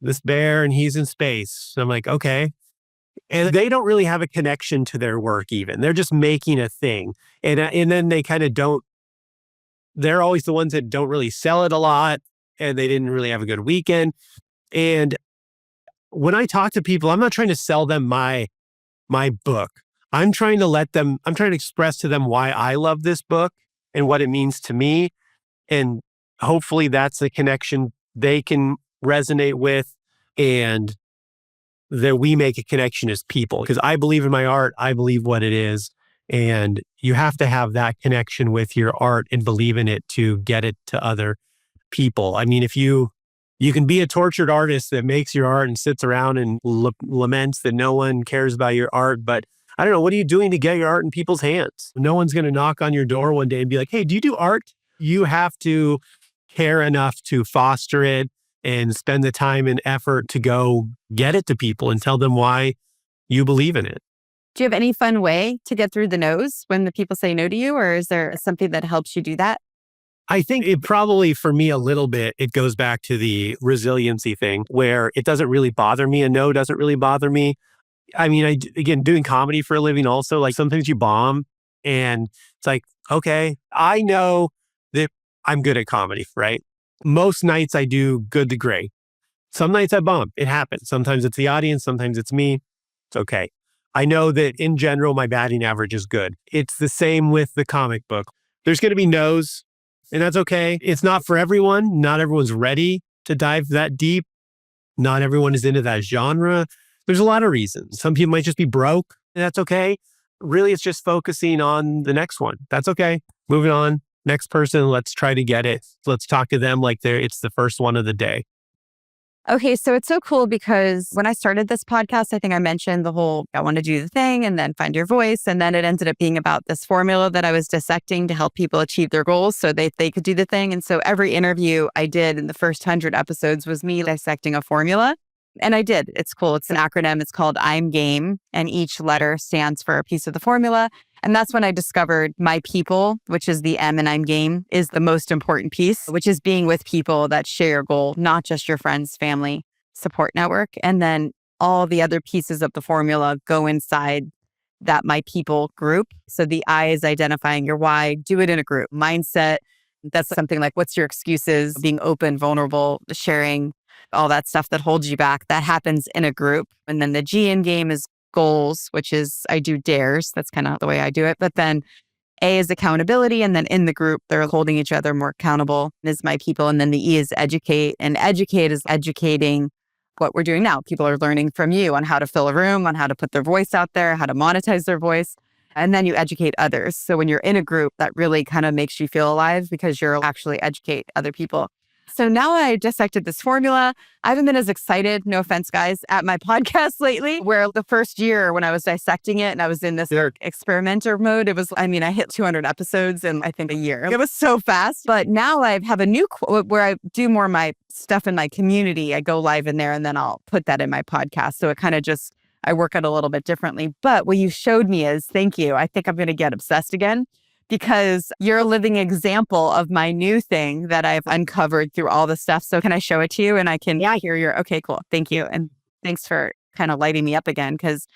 this bear and he's in space. I'm like, okay. And they don't really have a connection to their work even. They're just making a thing. And then they kind of don't, they're always the ones that don't really sell it a lot and they didn't really have a good weekend. And when I talk to people, I'm not trying to sell them my book. I'm trying to express to them why I love this book and what it means to me. And hopefully that's a connection they can resonate with and that we make a connection as people. Because I believe in my art, I believe what it is. And you have to have that connection with your art and believe in it to get it to other people. I mean, if you can be a tortured artist that makes your art and sits around and laments that no one cares about your art, but I don't know, what are you doing to get your art in people's hands? No one's going to knock on your door one day and be like, hey, do you do art? You have to care enough to foster it and spend the time and effort to go get it to people and tell them why you believe in it. Do you have any fun way to get through the no's when the people say no to you? Or is there something that helps you do that? I think it probably, for me, a little bit, it goes back to the resiliency thing where it doesn't really bother me. A no doesn't really bother me. I mean, again, doing comedy for a living also, like sometimes you bomb and it's like, okay, I know that I'm good at comedy, right? Most nights I do good to great. Some nights I bomb. It happens. Sometimes it's the audience. Sometimes it's me. It's okay. I know that in general, my batting average is good. It's the same with the comic book. There's going to be no's and that's okay. It's not for everyone. Not everyone's ready to dive that deep. Not everyone is into that genre. There's a lot of reasons. Some people might just be broke. And that's okay. Really, it's just focusing on the next one. That's okay. Moving on. Next person, let's try to get it. Let's talk to them like it's the first one of the day. Okay, so it's so cool because when I started this podcast, I think I mentioned the whole, I want to do the thing and then find your voice. And then it ended up being about this formula that I was dissecting to help people achieve their goals so they could do the thing. And so every interview I did in the first 100 episodes was me dissecting a formula. And I did. It's cool. It's an acronym. It's called I'm Game. And each letter stands for a piece of the formula. And that's when I discovered my people, which is the M in I'm Game, is the most important piece, which is being with people that share your goal, not just your friends, family, support network. And then all the other pieces of the formula go inside that my people group. So the I is identifying your why, do it in a group. Mindset, that's something like what's your excuses, being open, vulnerable, sharing all that stuff that holds you back. That happens in a group. And then the G in game is goals, which is I do dares. That's kind of the way I do it. But then A is accountability. And then in the group, they're holding each other more accountable is my people. And then the E is educate. And educate is educating what we're doing now. People are learning from you on how to fill a room, on how to put their voice out there, how to monetize their voice. And then you educate others. So when you're in a group, that really kind of makes you feel alive because you're actually educate other people. So now I dissected this formula. I haven't been as excited, no offense, guys, at my podcast lately, where the first year when I was dissecting it and I was in this experimenter mode, I hit 200 episodes in, I think, a year. It was so fast. But now I have a new where I do more of my stuff in my community. I go live in there and then I'll put that in my podcast. So it kind of just, I work it a little bit differently. But what you showed me is, thank you. I think I'm going to get obsessed again. Because you're a living example of my new thing that I've uncovered through all this stuff. So can I show it to you and I can hear your, okay, cool. Thank you. And thanks for kind of lighting me up again because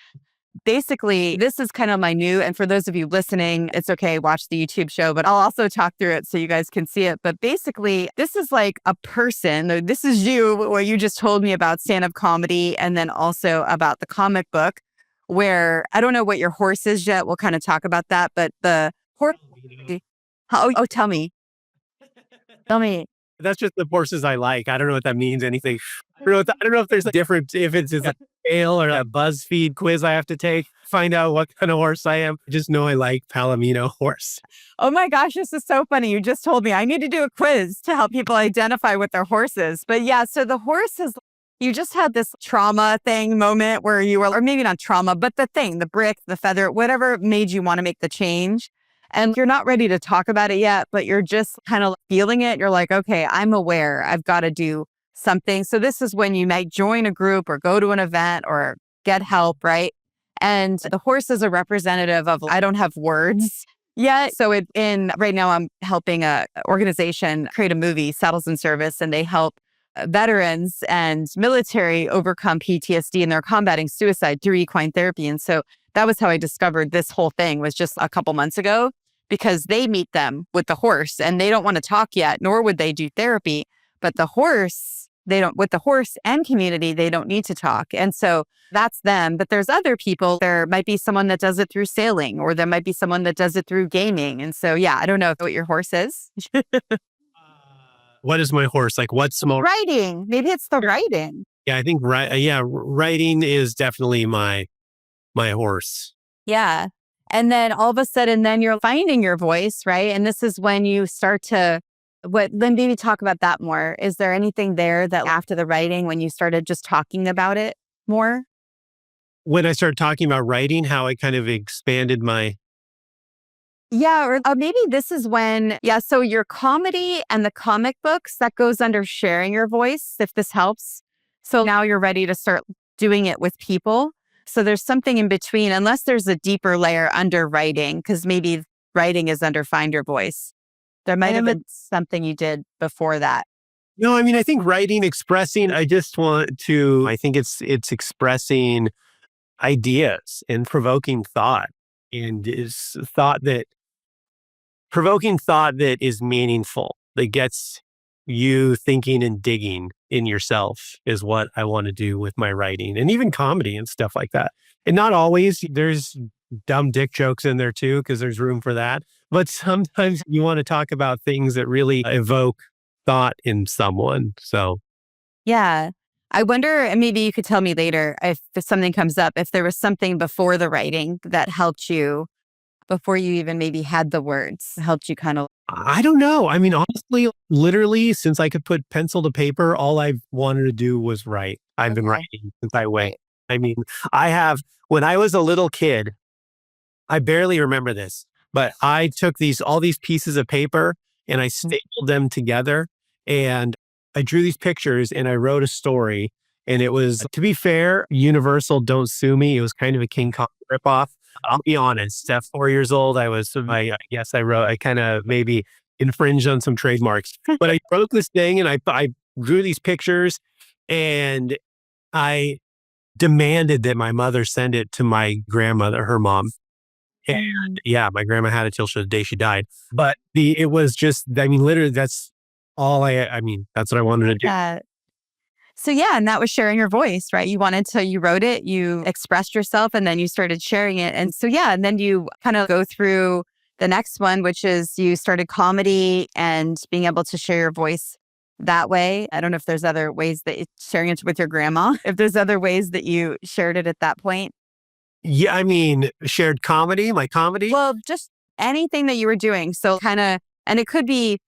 basically, this is kind of my new, and for those of you listening, it's okay, watch the YouTube show, but I'll also talk through it so you guys can see it. But basically, this is like a person. This is you, what you just told me about stand-up comedy, and then also about the comic book, where I don't know what your horse is yet. We'll kind of talk about that. But the horse, tell me. Tell me. That's just the horses I like. I don't know what that means. Anything. I don't know if there's a difference, if it's a scale or a BuzzFeed quiz I have to take, find out what kind of horse I am. I just know I like Palomino horse. Oh my gosh, this is so funny. You just told me I need to do a quiz to help people identify what their horse is. But yeah, so the horse is, you just had this trauma thing moment where you were, or maybe not trauma, but the thing, the brick, the feather, whatever made you want to make the change. And you're not ready to talk about it yet, but you're just kind of feeling it. You're like, okay, I'm aware. I've got to do something. So this is when you might join a group or go to an event or get help, right? And the horse is a representative of, I don't have words yet. So right now I'm helping a organization create a movie, Saddles and Service, and they help veterans and military overcome PTSD, and they're combating suicide through equine therapy. And so that was how I discovered this whole thing, was just a couple months ago, because they meet them with the horse and they don't want to talk yet, nor would they do therapy. But the horse, with the horse and community, they don't need to talk. And so that's them. But there's other people. There might be someone that does it through sailing, or there might be someone that does it through gaming. And so, yeah, I don't know what your horse is. What is my horse? Like, what's more? Writing. Maybe it's the writing. Yeah, I think writing is definitely my horse. Yeah. And then all of a sudden, then you're finding your voice, right? And this is when you start to, then maybe talk about that more. Is there anything there that after the writing, when you started just talking about it more? When I started talking about writing, how I kind of expanded my... Yeah, or maybe this is when, so your comedy and the comic books, that goes under sharing your voice, if this helps. So now you're ready to start doing it with people. So there's something in between, unless there's a deeper layer under writing, because maybe writing is under find your voice. There might have been something you did before that. No, I mean, I think writing, expressing, I think it's expressing ideas and provoking thought, and is provoking thought that is meaningful, that gets you thinking and digging in yourself, is what I want to do with my writing, and even comedy and stuff like that. And not always, there's dumb dick jokes in there too, because there's room for that. But sometimes you want to talk about things that really evoke thought in someone. So, yeah. I wonder, and maybe you could tell me later if something comes up, if there was something before the writing that helped you, before you even maybe had the words, helped you kind of... I don't know. I mean, honestly, literally, since I could put pencil to paper, all I've wanted to do was write. I've been writing since I went. I mean, when I was a little kid, I barely remember this, but I took all these pieces of paper and I stapled them together, and I drew these pictures and I wrote a story. And it was, to be fair, Universal, don't sue me. It was kind of a King Kong ripoff. I'll be honest, at 4 years old, I kind of maybe infringed on some trademarks, but I wrote this thing and I drew these pictures, and I demanded that my mother send it to my grandmother, her mom. And yeah, my grandma had it till the day she died. But it was just, I mean, literally, that's all that's what I wanted to do. So yeah, and that was sharing your voice, right? You wrote it, you expressed yourself, and then you started sharing it. And so yeah, and then you kind of go through the next one, which is you started comedy and being able to share your voice that way. I don't know if there's other ways that sharing it with your grandma, if there's other ways that you shared it at that point. Yeah, I mean, shared comedy, my comedy. Well, just anything that you were doing. So kind of, and it could be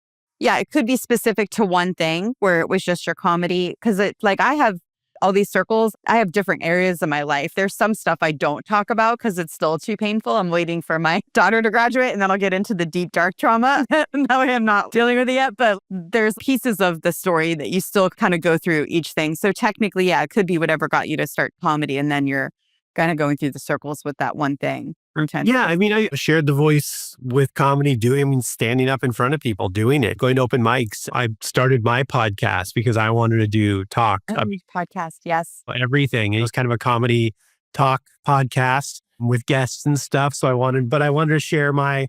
specific to one thing where it was just your comedy. Cause I have all these circles. I have different areas of my life. There's some stuff I don't talk about because it's still too painful. I'm waiting for my daughter to graduate, and then I'll get into the deep, dark trauma. That way I'm not dealing with it yet. But there's pieces of the story that you still kind of go through each thing. So technically, yeah, it could be whatever got you to start comedy. And then you're kind of going through the circles with that one thing. Yeah, I mean, I shared the voice with comedy, standing up in front of people, doing it, going to open mics. I started my podcast because I wanted to do talk. Podcast, yes. Everything. It was kind of a comedy talk podcast with guests and stuff. So I wanted to share my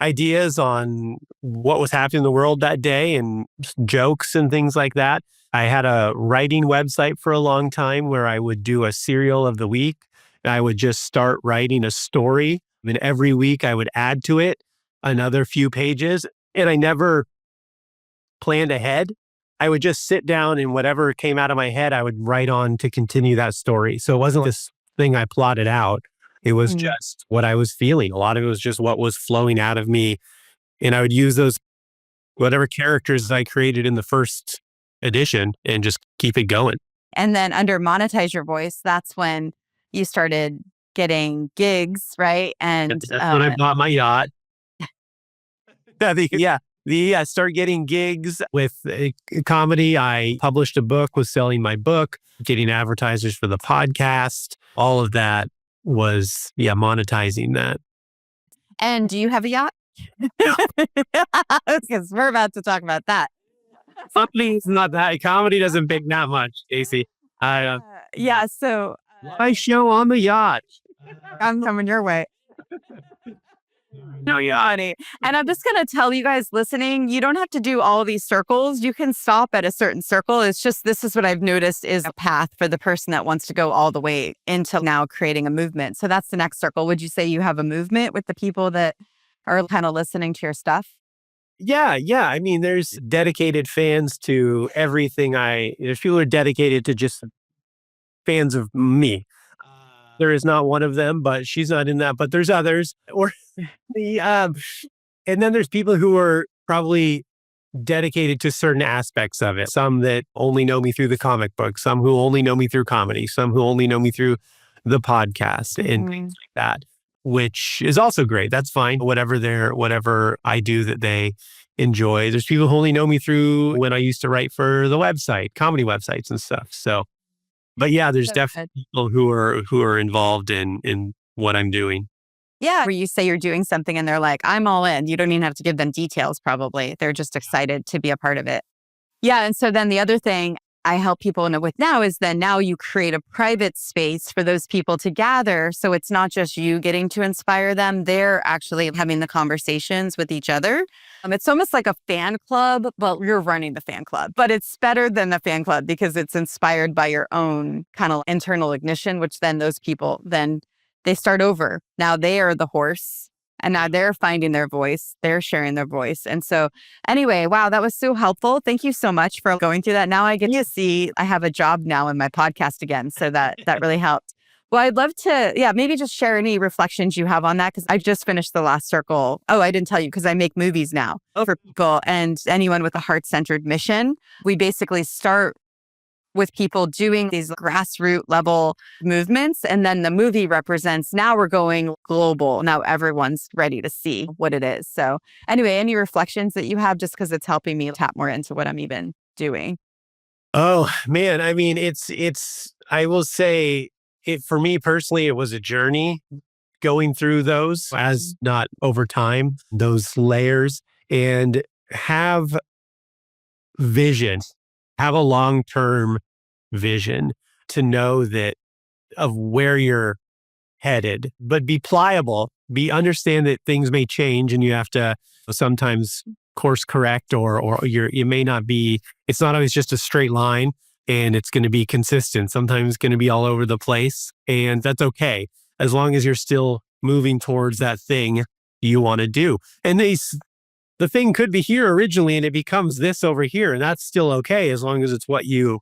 ideas on what was happening in the world that day and jokes and things like that. I had a writing website for a long time where I would do a serial of the week. And I would just start writing a story. And every week I would add to it another few pages. And I never planned ahead. I would just sit down and whatever came out of my head, I would write on to continue that story. So it wasn't this thing I plotted out. It was just what I was feeling. A lot of it was just what was flowing out of me. And I would use those, whatever characters I created in the first edition and just keep it going. And then under monetize your voice, that's when you started getting gigs, right? And That's when I bought my yacht. I started getting gigs with comedy. I published a book, was selling my book, getting advertisers for the podcast. All of that was, monetizing that. And do you have a yacht? Because we're about to talk about that. Something is not that. Comedy doesn't pay that much, Casey. So I show on the yacht. I'm coming your way. No yacht. Funny. And I'm just going to tell you guys listening, you don't have to do all these circles. You can stop at a certain circle. It's just, this is what I've noticed is a path for the person that wants to go all the way into now creating a movement. So that's the next circle. Would you say you have a movement with the people that are kind of listening to your stuff? Yeah. I mean, there's dedicated fans to everything. There's people who are dedicated to just fans of me. There is not one of them, but she's not in that. But there's others. Or and then there's people who are probably dedicated to certain aspects of it. Some that only know me through the comic book, some who only know me through comedy, some who only know me through the podcast and things like that, which is also great. That's fine. Whatever I do that they enjoy. There's people who only know me through when I used to write for the website, comedy websites and stuff. So, but yeah, there's definitely people who are involved in what I'm doing. Yeah. Where you say you're doing something and they're like, I'm all in. You don't even have to give them details, probably. They're just excited to be a part of it. Yeah. And so then the other thing I help people know with now is then now you create a private space for those people to gather. So it's not just you getting to inspire them. They're actually having the conversations with each other. It's almost like a fan club, but you're running the fan club. But it's better than the fan club because it's inspired by your own kind of internal ignition, which then those people, then they start over. Now they are the horse and now they're finding their voice. They're sharing their voice. And so anyway, wow, that was so helpful. Thank you so much for going through that. Now I get to see I have a job now in my podcast again. So that really helped. Well, I'd love to, maybe just share any reflections you have on that because I just finished the last circle. Oh, I didn't tell you because I make movies now for people and anyone with a heart-centered mission. We basically start with people doing these grassroots level movements. And then the movie represents, now we're going global. Now everyone's ready to see what it is. So anyway, any reflections that you have just because it's helping me tap more into what I'm even doing? Oh man. I mean, I will say for me personally, it was a journey going through those as not over time, those layers and have a long-term vision to know that of where you're headed, but be pliable, understand that things may change and you have to sometimes course correct or you may not be, it's not always just a straight line and it's going to be consistent. Sometimes it's going to be all over the place and that's okay. As long as you're still moving towards that thing you want to do. And the thing could be here originally and it becomes this over here. And that's still okay as long as it's what you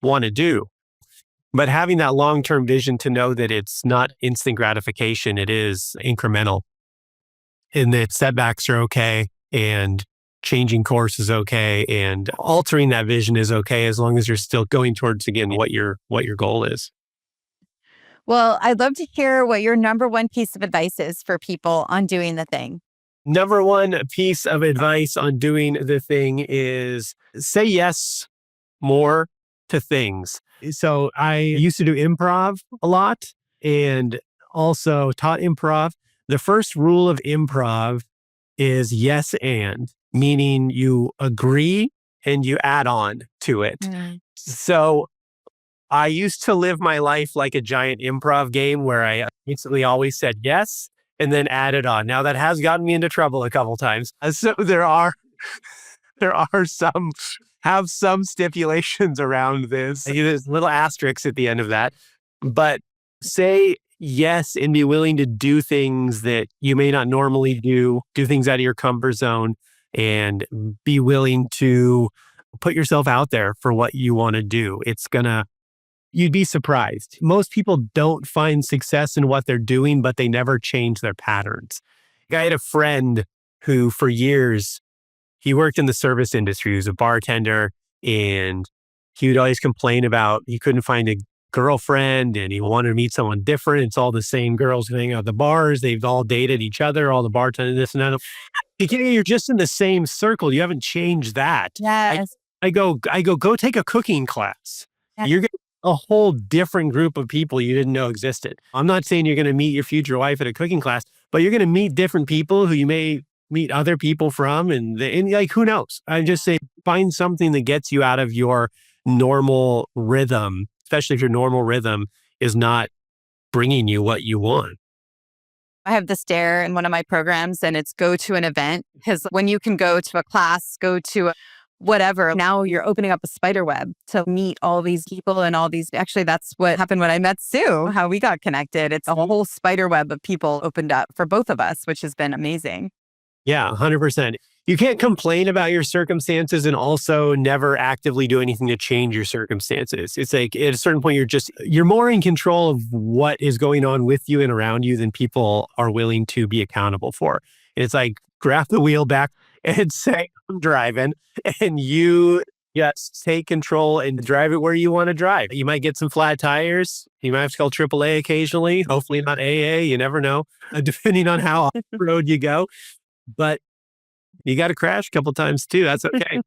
want to do. But having that long-term vision to know that it's not instant gratification, it is incremental. And that setbacks are okay and changing course is okay and altering that vision is okay as long as you're still going towards, again, what your goal is. Well, I'd love to hear what your number one piece of advice is for people on doing the thing. Number one piece of advice on doing the thing is say yes more to things. So I used to do improv a lot and also taught improv. The first rule of improv is yes and, meaning you agree and you add on to it. So I used to live my life like a giant improv game where I instantly always said yes and then added on. Now that has gotten me into trouble a couple times. So there are some stipulations around this. There's little asterisks at the end of that. But say yes and be willing to do things that you may not normally do things out of your comfort zone, and be willing to put yourself out there for what you want to do. You'd be surprised. Most people don't find success in what they're doing, but they never change their patterns. I had a friend who for years, he worked in the service industry. He was a bartender, and he would always complain about he couldn't find a girlfriend and he wanted to meet someone different. It's all the same girls hanging out at the bars. They've all dated each other, all the bartenders, this and that. You're just in the same circle. You haven't changed that. Yes. I go, go take a cooking class. Yeah. You're going to a whole different group of people you didn't know existed. I'm not saying you're going to meet your future wife at a cooking class, but you're going to meet different people who you may meet other people from. And like, who knows? I just say, find something that gets you out of your normal rhythm, especially if your normal rhythm is not bringing you what you want. I have this dare in one of my programs, and it's go to an event, because when you can go to a class, go to whatever, now you're opening up a spider web to meet all these people and all these. Actually, that's what happened when I met Sue, how we got connected. It's a whole spider web of people opened up for both of us, which has been amazing. Yeah, 100%. You can't complain about your circumstances and also never actively do anything to change your circumstances. It's like at a certain point, you're more in control of what is going on with you and around you than people are willing to be accountable for. And it's like, grab the wheel back and say, I'm driving, and you just take control and drive it where you want to drive. You might get some flat tires. You might have to call AAA occasionally, hopefully not AA. You never know, depending on how off the road you go. But you got to crash a couple times too. That's okay.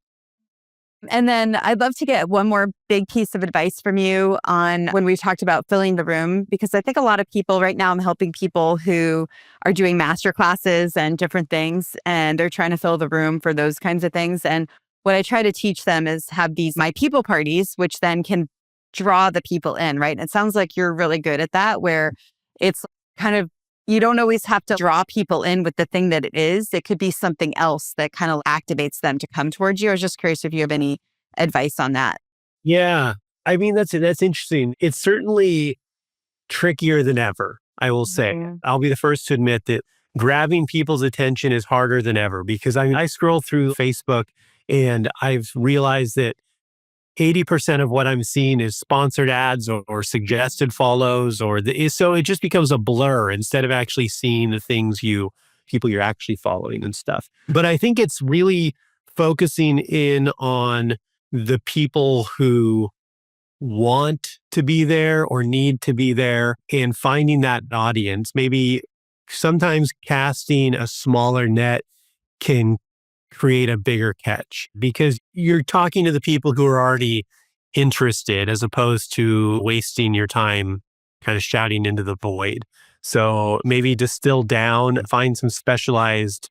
And then I'd love to get one more big piece of advice from you on when we've talked about filling the room, because I think a lot of people right now, I'm helping people who are doing master classes and different things, and they're trying to fill the room for those kinds of things. And what I try to teach them is have these my people parties, which then can draw the people in, right? And it sounds like you're really good at that, where it's kind of, you don't always have to draw people in with the thing that it is. It could be something else that kind of activates them to come towards you. I was just curious if you have any advice on that. Yeah. I mean, that's interesting. It's certainly trickier than ever, I will say. Mhm. I'll be the first to admit that grabbing people's attention is harder than ever, because I scroll through Facebook and I've realized that 80% of what I'm seeing is sponsored ads or suggested follows, so it just becomes a blur instead of actually seeing the people you're actually following and stuff. But I think it's really focusing in on the people who want to be there or need to be there and finding that audience. Maybe sometimes casting a smaller net can create a bigger catch, because you're talking to the people who are already interested as opposed to wasting your time kind of shouting into the void. So maybe distill down, find some specialized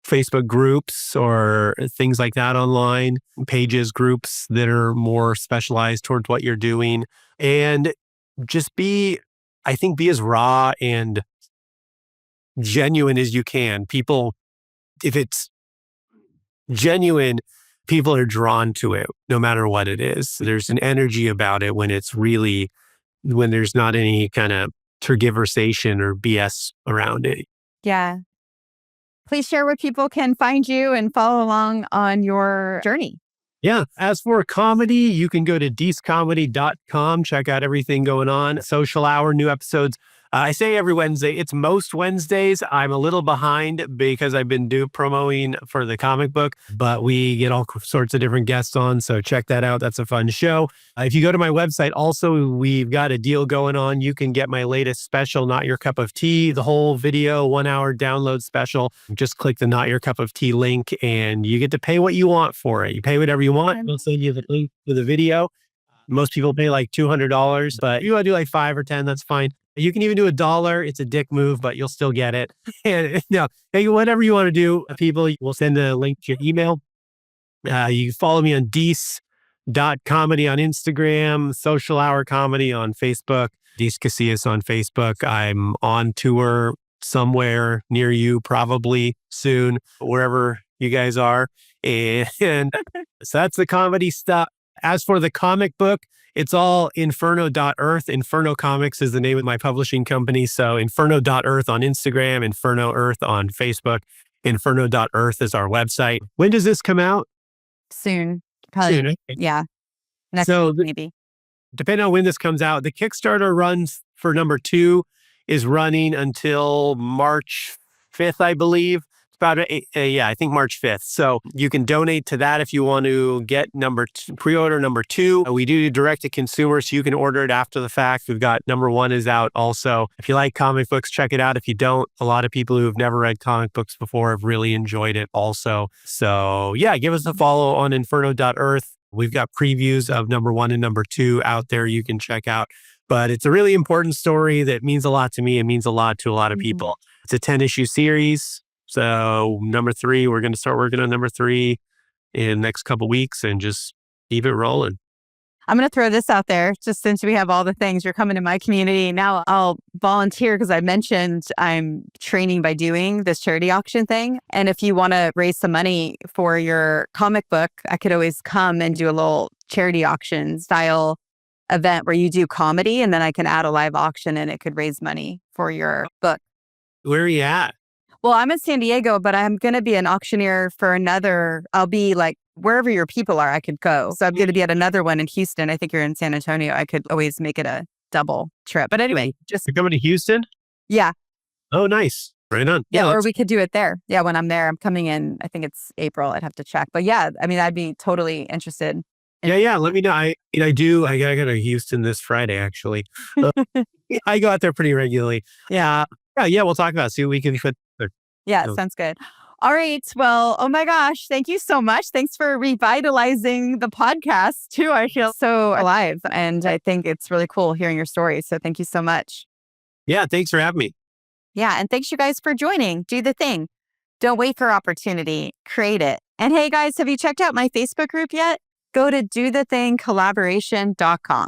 Facebook groups or things like that online, pages, groups that are more specialized towards what you're doing, and just I think, be as raw and genuine as you can. If it's genuine, people are drawn to it no matter what it is. There's an energy about it when there's not any kind of tergiversation or BS around it. Yeah. Please share where people can find you and follow along on your journey. Yeah. As for comedy, you can go to deececomedy.com, check out everything going on. Social Hour, new episodes. I say every Wednesday. It's most Wednesdays. I'm a little behind because I've been promoting for the comic book, but we get all sorts of different guests on. So check that out. That's a fun show. If you go to my website, also, we've got a deal going on. You can get my latest special, Not Your Cup of Tea, the whole video, 1 hour download special. Just click the Not Your Cup of Tea link and you get to pay what you want for it. You pay whatever you want. We'll send you the link to the video. Most people pay like $200, but if you want to do like 5 or 10, that's fine. You can even do $1. It's a dick move, but you'll still get it. And no, whatever you want to do, people, we'll send a link to your email. You can follow me on Deece Comedy on Instagram, Social Hour Comedy on Facebook, Deece Casillas on Facebook. I'm on tour somewhere near you, probably soon, wherever you guys are. And so that's the comedy stuff. As for the comic book, it's all inferno.earth. Inferno Comics is the name of my publishing company. So inferno.earth on Instagram, Inferno Earth on Facebook, inferno.earth is our website. When does this come out? Soon. Probably. Soon. Okay. Yeah. Next So week, maybe. depending on when this comes out, the Kickstarter runs for number 2 is running until March 5th, I believe. It's about, I think March 5th. So you can donate to that if you want to get pre-order number 2. We do direct to consumer, so you can order it after the fact. We've got number 1 is out also. If you like comic books, check it out. If you don't, a lot of people who have never read comic books before have really enjoyed it also. So yeah, give us a follow on inferno.earth. We've got previews of number 1 and number 2 out there you can check out. But it's a really important story that means a lot to me. It means a lot to a lot of people. It's a 10-issue series. So number 3, we're going to start working on number 3 in the next couple of weeks and just keep it rolling. I'm going to throw this out there, just since we have all the things. You're coming to my community. Now I'll volunteer because I mentioned I'm training by doing this charity auction thing. And if you want to raise some money for your comic book, I could always come and do a little charity auction style event where you do comedy, and then I can add a live auction and it could raise money for your book. Where are you at? Well, I'm in San Diego, but I'm going to be an auctioneer for I'll be like, wherever your people are, I could go. So I'm going to be at another one in Houston. I think you're in San Antonio. I could always make it a double trip. But anyway, You're coming to Houston? Yeah. Oh, nice. Right on. Yeah, or we could do it there. Yeah, when I'm there, I'm coming in, I think it's April. I'd have to check. But yeah, I mean, I'd be totally interested. Yeah. Let me know. I do. I gotta go to Houston this Friday, actually. I go out there pretty regularly. Yeah. We'll talk about it. See what we can put there. Yeah, sounds good. All right. Well, oh my gosh. Thank you so much. Thanks for revitalizing the podcast too. I feel so alive. And I think it's really cool hearing your story. So thank you so much. Yeah. Thanks for having me. Yeah. And thanks you guys for joining. Do the thing. Don't wait for opportunity. Create it. And hey guys, have you checked out my Facebook group yet? Go to dothethingcollaboration.com.